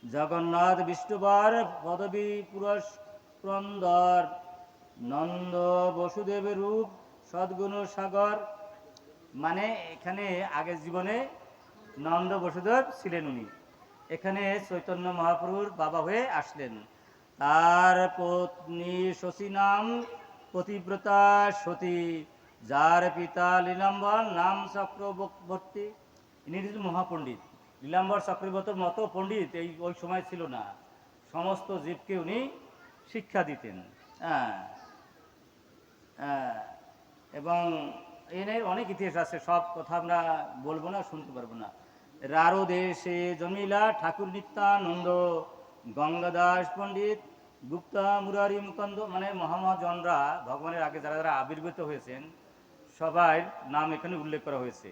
জগন্নাথ বিষ্ণুবার পদবী পুরস্কন্দর, নন্দ বসুদেবের রূপ সদ্গুণ সাগর। মানে এখানে আগের জীবনে নন্দ বসুদেব ছিলেন উনি, এখানে চৈতন্য মহাপ্রভুর বাবা হয়ে আসলেন। তার পত্নী শশী নাম পতিব্রতা সতী, যার পিতা লীলাম্বর নাম চক্রবর্তী। ইনি মহাপণ্ডিত। লীলাম্বর চক্রবর্তীর মতো পণ্ডিত এই ওই সময় ছিল না। সমস্ত জীবকে উনি শিক্ষা দিতেন। হ্যাঁ, এবং এনে অনেক ইতিহাস আছে, সব কথা আমরা বলবো না, শুনতে পারবো না। রারো দেশে জমিলা ঠাকুর নিত্যানন্দ, গঙ্গাদাস পণ্ডিত, গুপ্তা মুরারি মুকুন্দ। মানে মহামহাজনরা, ভগবানের আগে যারা যারা আবির্ভূত হয়েছেন, সবাই নাম এখানে উল্লেখ করা হয়েছে।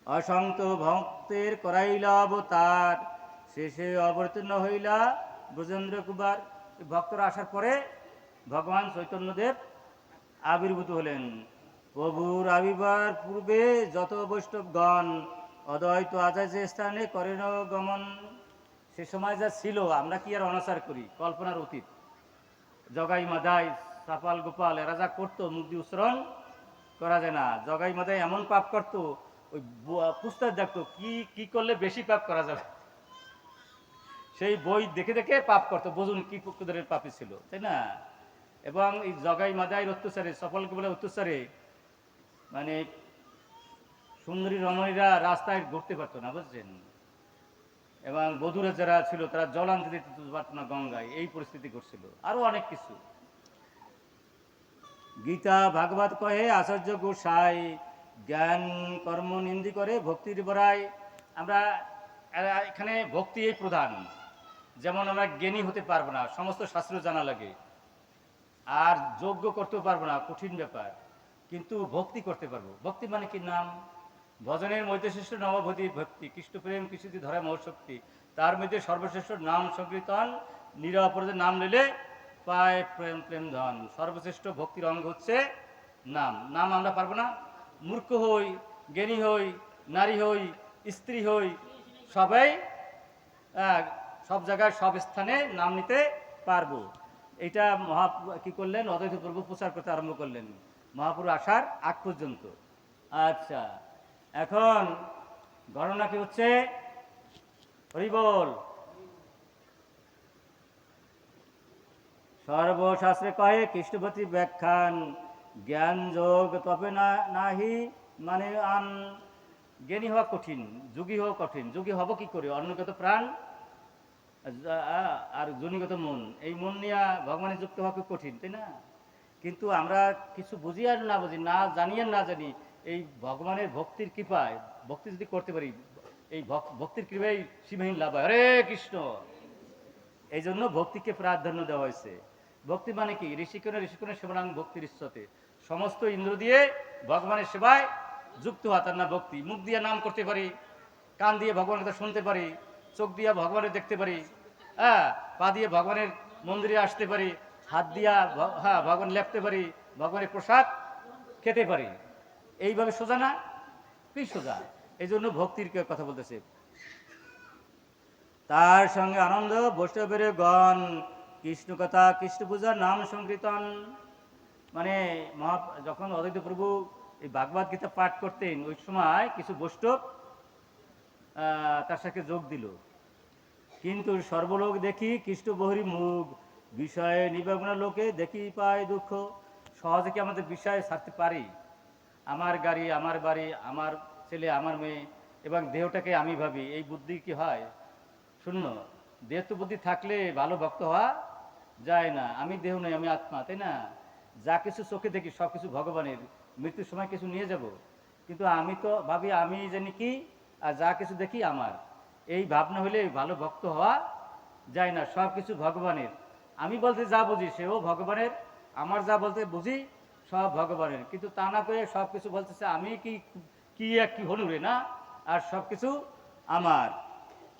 অসংখ্য ভক্তের করাইলা অবতার, শেষে অবতীর্ণ হইলা ব্রজেন্দ্র কুমার। ভক্তরা আসার পরে ভগবান চৈতন্যদেব আবির্ভূত হলেন। প্রভুর আবির্ভার পূর্বে যত বৈষ্ণবগণ, অদ্বৈত আচার্য স্থানে করেন গমন। সে সময় যা ছিল, আমরা কি আর অনাচার করি? কল্পনার অতীত। জগাই মাদাই সাপাল গোপাল এরা যা করতো, মুখ দিয়ে উচ্চারণ করা যায় না। জগাই মাদাই এমন পাপ করতো, ওই পুস্তক দেখতো কি কি করলে বেশি পাপ করা যাবে, সেই বই দেখে দেখে পাপ করতো। বুঝুন কি প্রকৃতির পাপি ছিল, তাই না? এবং এই জগাই মাদাইয়ের অত্যাচারে, সফল গোপালের অত্যাচারে, মানে সুন্দরী রমণীরা রাস্তায় ঘুরতে পারতো না, বুঝছেন? এবং বধুরা যারা ছিল তারা জল আনতে দিতে পারতো না গঙ্গায়, এই পরিস্থিতি ঘটছিল। আরো অনেক কিছু। গীতা ভাগবত কহে আচার্য গোসাই, জ্ঞান কর্ম নিন্দি করে ভক্তির বড়াই। আমরা এখানে ভক্তি এই প্রধান। যেমন আমরা জ্ঞানী হতে পারবো না, সমস্ত শাস্ত্র জানা লাগে, আর যোগ্য করতেও পারবো না, কঠিন ব্যাপার, কিন্তু ভক্তি করতে পারবো। ভক্তি মানে কি? নাম ভজনের মধ্যে শ্রেষ্ঠ নবভূতি ভক্তি, কৃষ্ণ প্রেম কৃষ্ণতি ধরে মহশক্তি। তার মধ্যে সর্বশ্রেষ্ঠ নাম সংকীর্তন, নিরাপরাধে নাম নিলে পায় প্রেম প্রেম ধন। সর্বশ্রেষ্ঠ ভক্তির অঙ্গ হচ্ছে নাম। নাম আমরা পারবো না? মূর্খ হই, জ্ঞানী হই, নারী হই, স্ত্রী হই, সবাই সব জায়গায় সব স্থানে নাম নিতে পারবো। এটা কি করলেন? অদ্বৈত প্রভু প্রচার করতে আরম্ভ করলেন মহাপুরু আসার আগ পর্যন্ত। আচ্ছা, এখন গণনা কি হচ্ছে? হরি বল। সর্বশাস্ত্রে কহে কৃষ্ণপতি ব্যাখ্যান, জ্ঞান যোগ তবে নাহি মানে আন। জ্ঞানী হওয়া কঠিন, যোগী হওয়া কঠিন। যোগী হব কি করে? অন্নগত প্রাণ আর জনিগত মন, এই মন নিয়ে ভগবানের যুক্ত হওয়া খুব কঠিন, তাই না? কিন্তু আমরা কিছু বুঝি আর না বুঝি, না জানি আর না জানি, এই ভগবানের ভক্তির কৃপায় ভক্তি যদি করতে পারি, এই ভক্তির কৃপায় সীমাহীন লাভ হয়। হরে কৃষ্ণ। এই জন্য ভক্তিকে প্রাধান্য দেওয়া হয়েছে। ভক্তি মানে কি? ঋষিকণে সেবনাং ভক্তির ইচ্ছতে, সমস্ত ইন্দ্র দিয়ে ভগবানের সেবায় যুক্ত হওয়া, তার না ভক্তি। মুখ দিয়ে নাম করতে পারি, কান দিয়ে ভগবানের কথা শুনতে পারি, চোখ দিয়ে ভগবানের দেখতে পারি, পা দিয়ে ভগবানের মন্দিরে আসতে পারি, হাত দিয়া ভগবান লেপতে পারি, ভগবানের প্রসাদ খেতে পারি। এইভাবে সোজা না? কি সোজা? এই জন্য ভক্তির কথা বলতেছে। তার সঙ্গে আনন্দ বৈষ্ণবের গণ, কৃষ্ণ কথা কৃষ্ণ পূজা নাম সংকীর্তন। মানে যখন অদ্বৈত প্রভু এই ভাগবত গীতা পাঠ করতেন, ওই সময় কিছু বৈষ্ণব তার সাথে যোগ দিল। কিন্তু সর্বলোক দেখি কৃষ্ণ বহরি মুখ, বিষয়ে নিমগ্ন লোকে দেখি পায় দুঃখ। সহজে কি আমাদের বিষয়ে ছাড়তে পারি? আমার গাড়ি, আমার বাড়ি, আমার ছেলে, আমার মেয়ে, এবং দেহটাকে আমি ভাবি, এই বুদ্ধি কি হয়? শূন্য। দেহ তো বুদ্ধি থাকলে ভালো ভক্ত হওয়া যায় না। আমি দেহ নই, আমি আত্মা, তাই না? যা কিছু চোখে দেখি সব কিছু ভগবানের, মৃত্যুর সময় কিছু নিয়ে যাব, কিন্তু আমি তো ভাবি আমি জানি কি, আর যা কিছু দেখি আমার। এই ভাবনা হলে ভালো ভক্ত হওয়া যায় না। সব কিছু ভগবানের। আমি বলতে যা বুঝি সেও ভগবানের, আমার যা বলতে বুঝি সব ভগবানের। কিন্তু তা না করে সব কিছু বলতেছে আমি কি কি এক কি হলু রে না, আর সব কিছু আমার।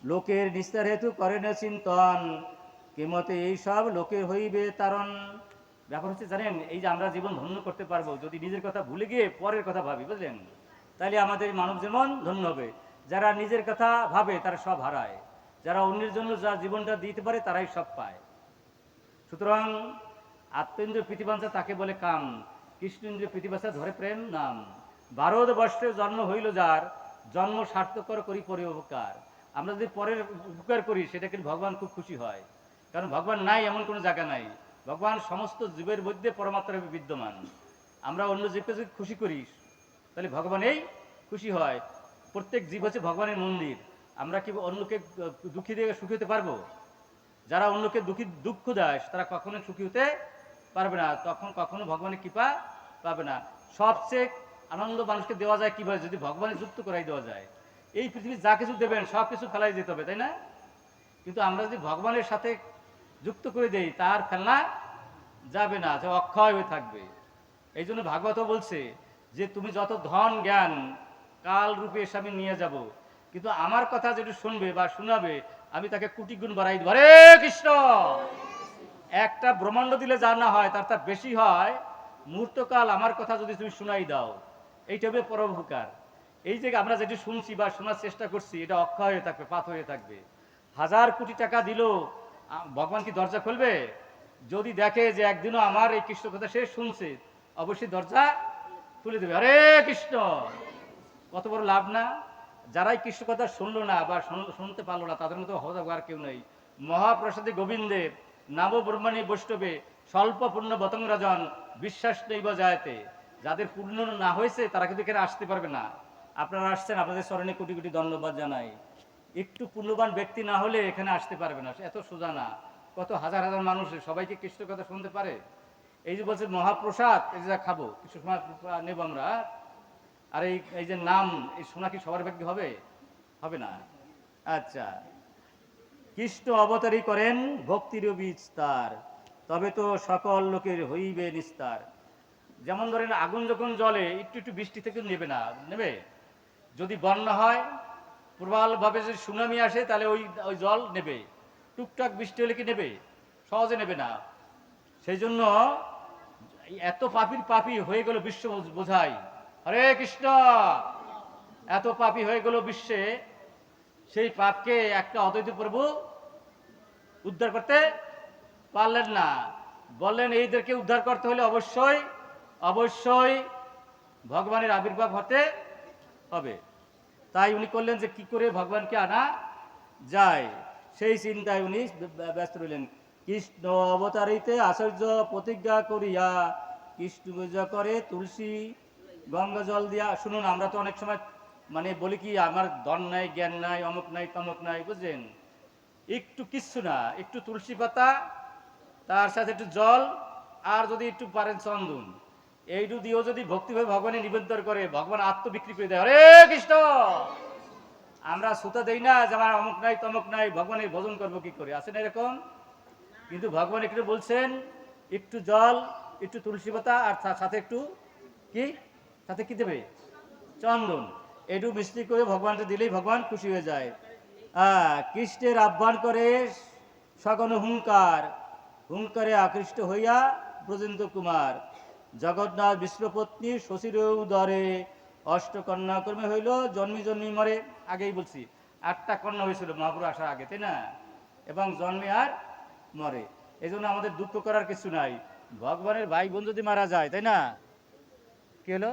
লোকের নিস্তার হেতু করে না চিন্তন, কেমতে এইসব লোকের হইবে তারণ। ব্যাপার হচ্ছে জানেন, এই যে আমরা জীবন ধন্য করতে পারবো যদি নিজের কথা ভুলে গিয়ে পরের কথা ভাবি, বুঝলেন? তাইলে আমাদের মানব জীবন ধন্য হবে। যারা নিজের কথা ভাবে তারা সব হারায়, যারা অন্যের জন্য যা জীবনটা দিতে পারে তারাই সব পায়। সুতরাং আত্মেন্দ্রিয় প্রীতিবাঞ্ছা তাকে বলে কাম, কৃষ্ণেন্দ্রিয় প্রীতিবাঞ্ছা ধরে প্রেম নাম। ভারতবর্ষে জন্ম হইল যার, জন্ম সার্থকর করি পরে উপকার। আমরা যদি পরের উপকার করি সেটা কিন্তু ভগবান খুব খুশি হয়, কারণ ভগবান নাই এমন কোনো জায়গা নাই। ভগবান সমস্ত জীবের মধ্যে পরমাত্মারূপে বিদ্যমান। আমরা অন্য জীবকে যদি খুশি করি তাহলে ভগবান এই খুশি হয়। প্রত্যেক জীব হচ্ছে ভগবানের মন্দির। আমরা কি অন্যকে দুঃখী দিয়ে সুখী হতে পারবো? যারা অন্যকে দুঃখ দেয় তারা কখনো সুখী হতে পারবে না, তখন কখনো ভগবানের কৃপা পাবে না। সবচেয়ে আনন্দ মানুষকে দেওয়া যায় কিভাবে? যদি ভগবানের যুক্ত করাই দেওয়া যায়। এই পৃথিবীর যা কিছু দেবেন সব কিছু ফেলাই দিতে হবে, তাই না? কিন্তু আমরা যদি ভগবানের সাথে যুক্ত করে দেই তার ফেলনা যাবে না, যে অক্ষয় হয়ে থাকবে। এই জন্য ভাগবত বলছে যে তুমি যত ধন জ্ঞান কাল রূপে এসে আমি নিয়ে যাব, কিন্তু আমার কথা যেটা শুনবে বা শোনাবে আমি তাকে কোটি গুণ বাড়াই দেবো। হরে কৃষ্ণ। একটা ব্রহ্মাণ্ড দিলে যা না হয় তার তার বেশি হয় মুহূর্তকাল আমার কথা যদি তুমি শোনাই দাও, এইটা হবে পরোপকার। এই যে আমরা যেটি শুনছি বা শোনার চেষ্টা করছি এটা অক্ষয় হয়ে থাকবে, পাত হয়ে থাকবে। 1000 কোটি টাকা দিল, ভগবান কি দরজা খুলবে? যদি দেখে যে একদিনও আমার এই কৃষ্ণ কথা সে শুনছে, অবশ্যই দরজা খুলে দেবে। হরে কৃষ্ণ। কত বড় লাভ না? যারাই কৃষ্ণ কথা শুনলো না বা শুনতে পারলো না তাদের মতো হওয়ার কেউ নেই। মহাপ্রসাদে গোবিন্দের নাম ব্রহ্মণী বৈষ্ণবে স্বল্প পূর্ণ বতং রাজন বিশ্বাস নেই বজায়তে। যাদের পূর্ণ না হয়েছে তারা কিন্তু এখানে আসতে পারবে না। আপনারা আসছেন, আপনাদের স্মরণে কোটি কোটি ধন্যবাদ জানাই। একটু পুণ্যবান ব্যক্তি না হলে এখানে আসতে পারবে না, এত সোজা না। কত হাজার হাজার মানুষ, সবাইকে কৃষ্ণ কথা শুনতে পারে? এই যে বলছে মহাপ্রসাদ, এই যে খাবো কিছু সময় নেব আমরা, আর এই এই যে নাম, এই শোনা কি সবার ভাগ্যে হবে? হবে না। আচ্ছা, কৃষ্ণ অবতারী করেন ভক্তির বিস্তার, তবে তো সকল লোকের হইবে নিস্তার। যেমন ধরেন আগুন যখন জ্বলে, একটু একটু বৃষ্টি থেকে নেবে না, নেবে? যদি বন্যা হয়, প্রবলভাবে যদি সুনামি আসে, তাহলে ওই ওই জল নেবে। টুকটাক বৃষ্টি হলে কি নেবে? সহজে নেবে না। সেই জন্য এত পাপীর পাপী হয়ে গেল বিশ্ব বোঝাই, হরে কৃষ্ণ, এত পাপী হয়ে গেল বিশ্বে, সেই পাপকে একটা অদ্বৈত প্রভু উদ্ধার করতে পারলেন না। বললেন এইদেরকে উদ্ধার করতে হলে অবশ্যই অবশ্যই ভগবানের আবির্ভাব হতে হবে। তাই উনি করলেন যে কি করে ভগবানকে আনা যায়, সেই চিন্তায় উনি ব্যস্ত রইলেন। কৃষ্ণ অবতারিতে আশ্চর্য প্রতিজ্ঞা করিয়া, কৃষ্ণ পূজা করে তুলসী গঙ্গা জল দিয়া। শুনুন, আমরা তো অনেক সময় মানে বলি কি, আমার ধন নাই, জ্ঞান নাই, অমুক নাই, তমুক নাই, বুঝলেন? একটু কিচ্ছু না, একটু তুলসী পাতা, তার সাথে একটু জল, আর যদি একটু পারেন চন্দন, এইটু দিয়েও যদি ভক্তিভাবে ভগবানের নিবেদন করে, ভগবান আত্মবিক্রি করে দেয়। হরে কৃষ্ণ! আমরা সুতা দেই না যে আমার অমুক নাই, তমুক নাই, ভগবানের ভজন করবো কি করে, আছে না এরকম? কিন্তু ভগবান একটু বলছেন, একটু জল, একটু তুলসী পাতা, আর সাথে একটু কি, সাথে কি দেবে? চন্দন। একটু মিষ্টি করে ভগবানকে দিলেই ভগবান খুশি হয়ে যায়। কৃষ্ণের আহ্বান করে সগণ হুঙ্কার, হুঙ্কারে আকৃষ্ট হইয়া ব্রজেন্দ্র কুমার, জগন্নাথ বিষ্ণুপত্নী শশীর উদরে, অষ্টকন্যা কর্মে হইল জন্মে জন্মে মরে। আগেই বলছি 8টা কন্যা হয়েছিল মহাপুরু আসার আগে, তাই না? এবং জন্মে আর মরে। এই জন্য আমাদের দুঃখ করার কিছু নাই। ভগবানের ভাই বোন যদি মারা যায়, তাই না, কি হলো?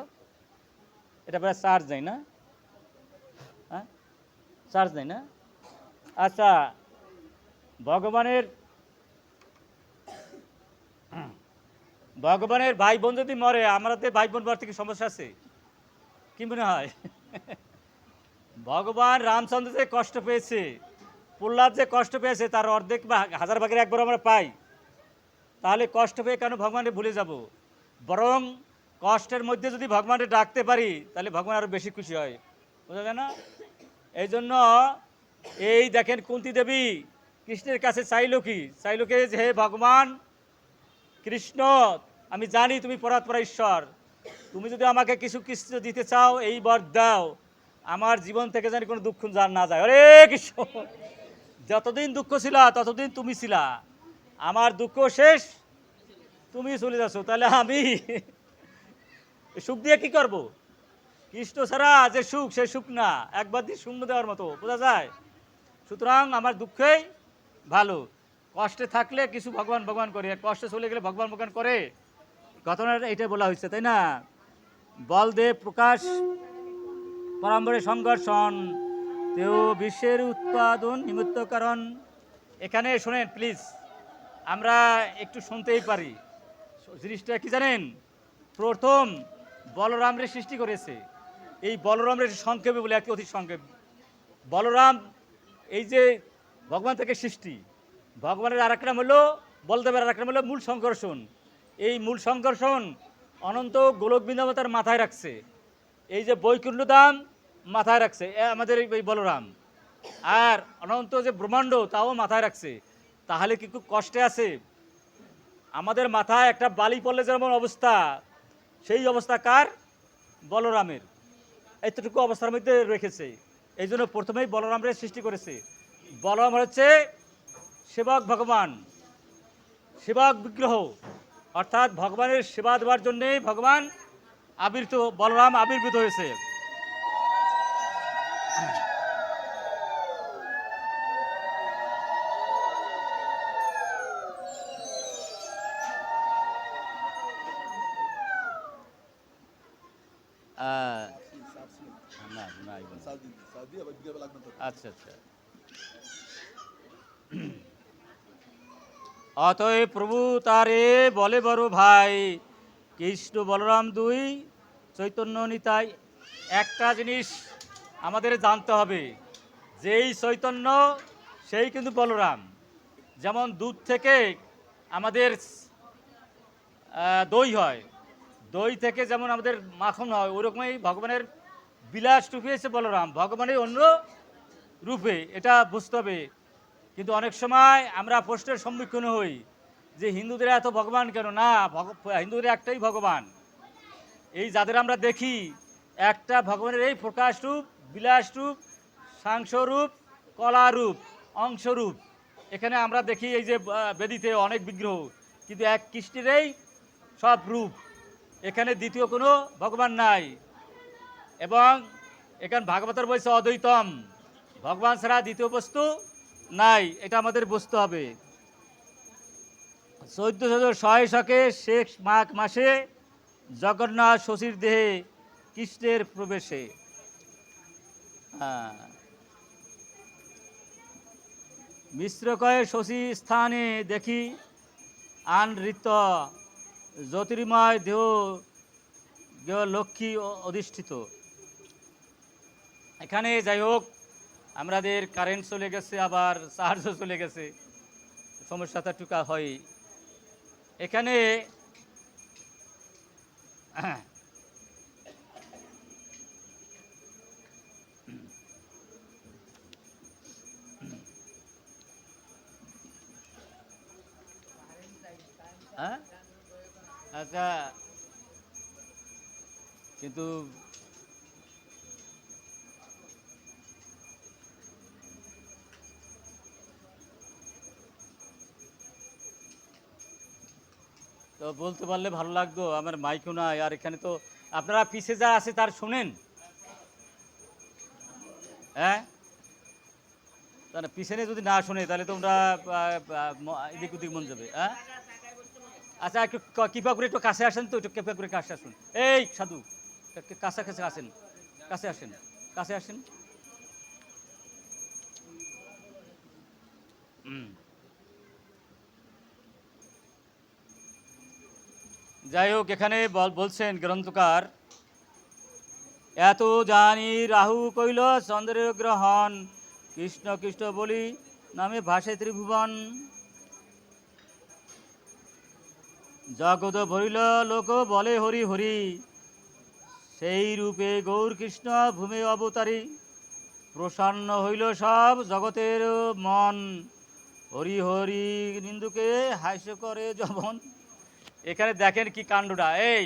এটা প্রায় চার্জ নেই না? হ্যাঁ, চার্জ নেই না? আচ্ছা, ভগবানের ভগবানের ভাই বোন যদি মরে, আমাদের ভাই বোন মরতে কি সমস্যা আছে? কি মনে হয়? ভগবান রামচন্দ্র যে কষ্ট পেয়েছে, প্রহ্লাদ যে কষ্ট পেয়েছে, তার অর্ধেক বা 1000 ভাগের 1 আমরা পাই। তাহলে কষ্ট পেয়ে কেন ভগবানকে ভুলে যাব? বরং কষ্টের মধ্যে যদি ভগবানকে ডাকতে পারি, তাহলে ভগবান আরো বেশি খুশি হয়, বোঝা যায় না? এই জন্য এই দেখেন, কুন্তী দেবী কৃষ্ণের কাছে চাইল কি? চাইল কি যে হে ভগবান কৃষ্ণ, আমি জানি তুমি পরাৎপর ঈশ্বর, তুমি যদি আমাকে কিছু কিছু দিতে চাও, এই বর দাও, আমার জীবন থেকে যেন কোনো দুঃখ না যায়। হরে কৃষ্ণ! যতদিন দুঃখ ছিল ততদিন তুমি ছিলা, আমার দুঃখ শেষ, তুমি চলে যাচ্ছ, তাহলে আমি সুখ দিয়ে কি করব? কৃষ্ণ ছাড়া যে সুখ, সে সুখ না, একবার দিয়ে শূন্য দেওয়ার মতো, বোঝা যায়? সুতরাং আমার দুঃখেই ভালো। কষ্টে থাকলে কিছু ভগবান ভগবান করে, কষ্টে চলে গেলে ভগবান ভগবান করে, ঘটনাটা এটা বলা হয়েছে, তাই না? বলদেব প্রকাশ পরম্পরে সংঘর্ষণ, তেও বিশ্বের উৎপাদন নিমিত্ত কারণ। এখানে শোনেন প্লিজ, আমরা একটু শুনতেই পারি। জিনিসটা কি জানেন? প্রথম বলরামরে সৃষ্টি করেছে। এই বলরামের সংক্ষেপে বলে, একটি অতি সংক্ষেপ। বলরাম এই যে ভগবান থেকে সৃষ্টি, ভগবানের আর একটা নাম হলো বলদেবের, আর একটা নাম হলো মূল সংকর্ষণ। এই মূল সংকর্ষণ অনন্ত গোলক বৃন্দাবতার মাথায় রাখছে, এই যে বৈকুণ্ঠ ধাম মাথায় রাখছে আমাদের এই বলরাম, আর অনন্ত যে ব্রহ্মাণ্ড তাও মাথায় রাখছে। তাহলে কি খুব কষ্টে আছে? আমাদের মাথায় একটা বালি পড়লে যেমন অবস্থা, সেই অবস্থা কার? বলরামের। এতটুকু অবস্থার মধ্যে রেখেছে। এই জন্য প্রথমেই বলরামের সৃষ্টি করেছে। বলরাম হচ্ছে সেবক ভগবান, সেবক বিগ্রহ, অর্থাৎ ভগবানের সেবা দেওয়ার জন্যেই ভগবান আবির্ভূত, বলরাম আবির্ভূত হয়েছে। আচ্ছা আচ্ছা, অতএব প্রভু তারে বলে বড় ভাই, কৃষ্ণ বলরাম দুই চৈতন্য নিতাই। একটা জিনিস আমাদের জানতে হবে, যেই চৈতন্য সেই কিন্তু বলরাম। যেমন দুধ থেকে আমাদের দই হয়, দই থেকে যেমন আমাদের মাখন হয়, ওরকমই ভগবানের বিলাস রূপে এসে বলরাম, ভগবানের অন্য রূপে, এটা বুঝতে হবে। কিন্তু অনেক সময় আমরা প্রশ্নের সম্মুখীন হই যে হিন্দুদের এত ভগবান কেন? না, হিন্দুদের একটাই ভগবান। এই যাদের আমরা দেখি, একটা ভগবানের এই প্রকাশ রূপ, বিলাস রূপ, সাংসরূপ, কলারূপ, অংশরূপ। এখানে আমরা দেখি এই যে বেদিতে অনেক বিগ্রহ, কিন্তু এক কৃষ্ণেরই সব রূপ। এখানে দ্বিতীয় কোনো ভগবান নাই। এবং এখানে ভাগবতের বলছে অদ্বৈতম, ভগবান ছাড়া দ্বিতীয় বস্তু নাই, এটা আমাদের বুঝতে হবে। 1406 শকে শেষ মাঘ মাসে জগন্নাথ শশীর দেহে কৃষ্ণের প্রবেশে মিশ্র কয়ে শশী স্থানে দেখি আনৃত্য জ্যোতির্ময় দেহ দেহ লক্ষ্মী অধিষ্ঠিত। এখানে যাই হোক, আমাদের কারেন্ট চলে গেছে, আবার চার্জও চলে গেছে, সমস্যাটা টুকা হয় এখানে। হ্যাঁ, আচ্ছা, কিন্তু তো বলতে পারলে ভালো লাগতো, আমার মাইকও নাই। আর এখানে তো আপনারা পিছে যা আছে তার শোনেন, হ্যাঁ, তাহলে পিছনে যদি না শোনে তাহলে তোমরা এদিক ওদিক মন যাবে। হ্যাঁ, আচ্ছা, একটু কৃপা করে একটু কাছে আসেন, তো একটু কৃপা করে কাছে আসুন। এই সাধু, কাছাকাছি আসেন, কাছে আসেন, কাছে আসেন। যাই হোক, এখানে বলছেন গ্রন্থকার, এত জানি রাহু কইল চন্দ্রের গ্রহণ, কৃষ্ণ কৃষ্ণ বলি নামে ভাসে ত্রিভুবন। জগত ভরিল লোক বলে হরি হরি, সেই রূপে গৌর কৃষ্ণ ভূমে অবতারী। প্রসন্ন হইল সব জগতের মন, হরি হরি নিন্দুকে হাস্য করে জবন। এখানে দেখেন কি কাণ্ডটা। এই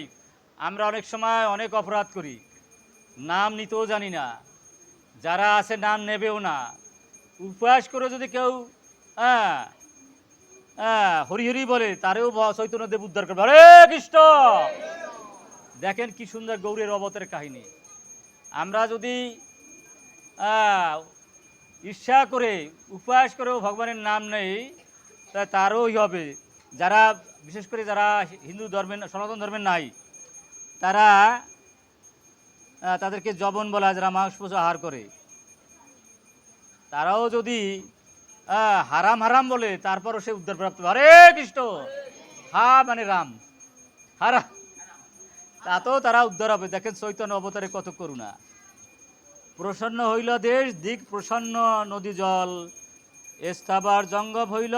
আমরা অনেক সময় অনেক অপরাধ করি, নাম নিতেও জানি না, যারা আছে নাম নেবেও না। উপবাস করে যদি কেউ হ্যাঁ হ্যাঁ হরি হরি বলে, তারেও চৈতন্যদেব উদ্ধার করবে, হরে কৃষ্ণ। দেখেন কি সুন্দর গৌরের অবতারের কাহিনী। আমরা যদি ঈর্ষা করে উপবাস করেও ভগবানের নাম নেই, তা তারও হবে। যারা বিশেষ করে যারা হিন্দু ধর্মের, সনাতন ধর্মের নাই, তারা তাদেরকে জবন বলা, যারা মাংস আহার করে, তারাও যদি হারাম হারাম বলে, তারপরও সে উদ্ধার প্রাপ্ত। হরে কৃষ্ণ, হা মানে রাম, হারা, তাতেও তারা উদ্ধার হবে। দেখেন চৈতন্য অবতারে কত করুণা। প্রসন্ন হইল দেশ দিক প্রসন্ন নদী জল, স্থাবার জঙ্গম হইল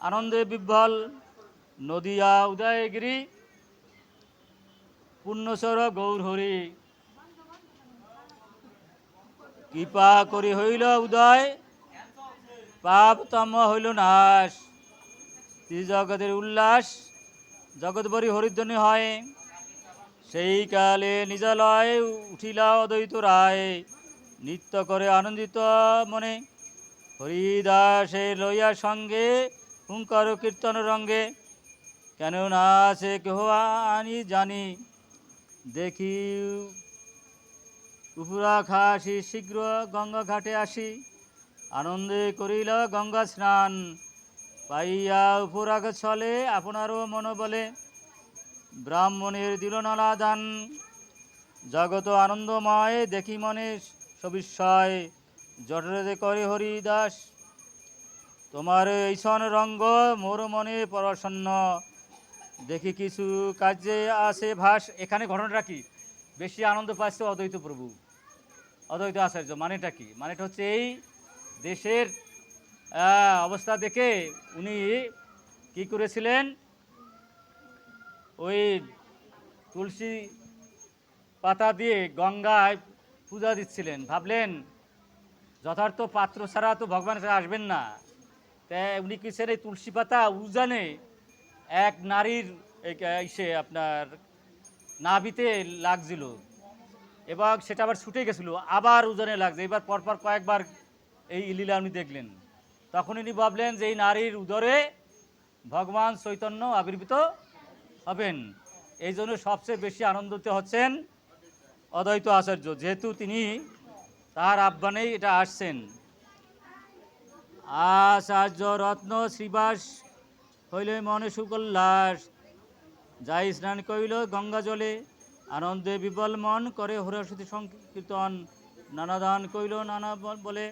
আনন্দে বিহ্বল। নদিয়া উদয়গিরি পুণ্যচর গৌর হরি, কৃপা করি হইল উদয় পাপ তম হইল নাশ। ত্রিজগতের উল্লাস জগৎবরী হরিধ্বনি হয়, সেই কালে নিজালয় উঠিলা অদ্বৈত রায়। নৃত্য করে আনন্দিত মনে হরিদাসে লইয়া সঙ্গে, হুঙ্কার কীর্তন রঙ্গে। কেন না আছে কেহ আনি জানি, দেখি উপরা খাসি শীঘ্র গঙ্গা ঘাটে আসি। আনন্দে করিল গঙ্গা স্নান, পাইয়া উপরাগ চলে আপনারও মন বলে। ব্রাহ্মণের দিল নালা দান, জগত আনন্দময় দেখি মনে সবিস্ময়। জঠরে করে হরিদাস তোমার এইসন রঙ্গ, মোর মনে প্রসন্ন দেখি কিছু কাজে আসে ভাস। এখানে ঘটনাটা কি, বেশি আনন্দ পাচ্ছে অদ্বৈত প্রভু, অদ্বৈত আচার্য। মানেটা কি? মানেটা হচ্ছে এই দেশের অবস্থা দেখে উনি কি করেছিলেন, ওই তুলসী পাতা দিয়ে গঙ্গায় পূজা দিচ্ছিলেন। ভাবলেন যথার্থ পাত্র ছাড়া তো ভগবান ছাড়া আসবেন না, তাই উনি কিসের এই তুলসী পাতা উজানে এক নারীর ইসে আপনার নাভিতে লাগছিল, এবং সেটা আবার ছুটে গেছিল, আবার উজানে লাগছে, এবার পরপর কয়েকবার এই লীলা উনি দেখলেন। তখন উনি ভাবলেন যে এই নারীর উদরে ভগবান চৈতন্য আবির্ভূত হবেন। এই জন্য সবচেয়ে বেশি আনন্দিত হচ্ছেন অদ্বৈত আচার্য, যেহেতু তিনি তার আহ্বানেই এটা আসছেন। আচার্য রত্ন শ্রীবাস হইল মনে সুকল্লাস, যাই স্নান করিল গঙ্গা জলে, আনন্দে বিবল মন করে হরস্বতী সংকীর্তন, নানা দান কইল নানা বলে।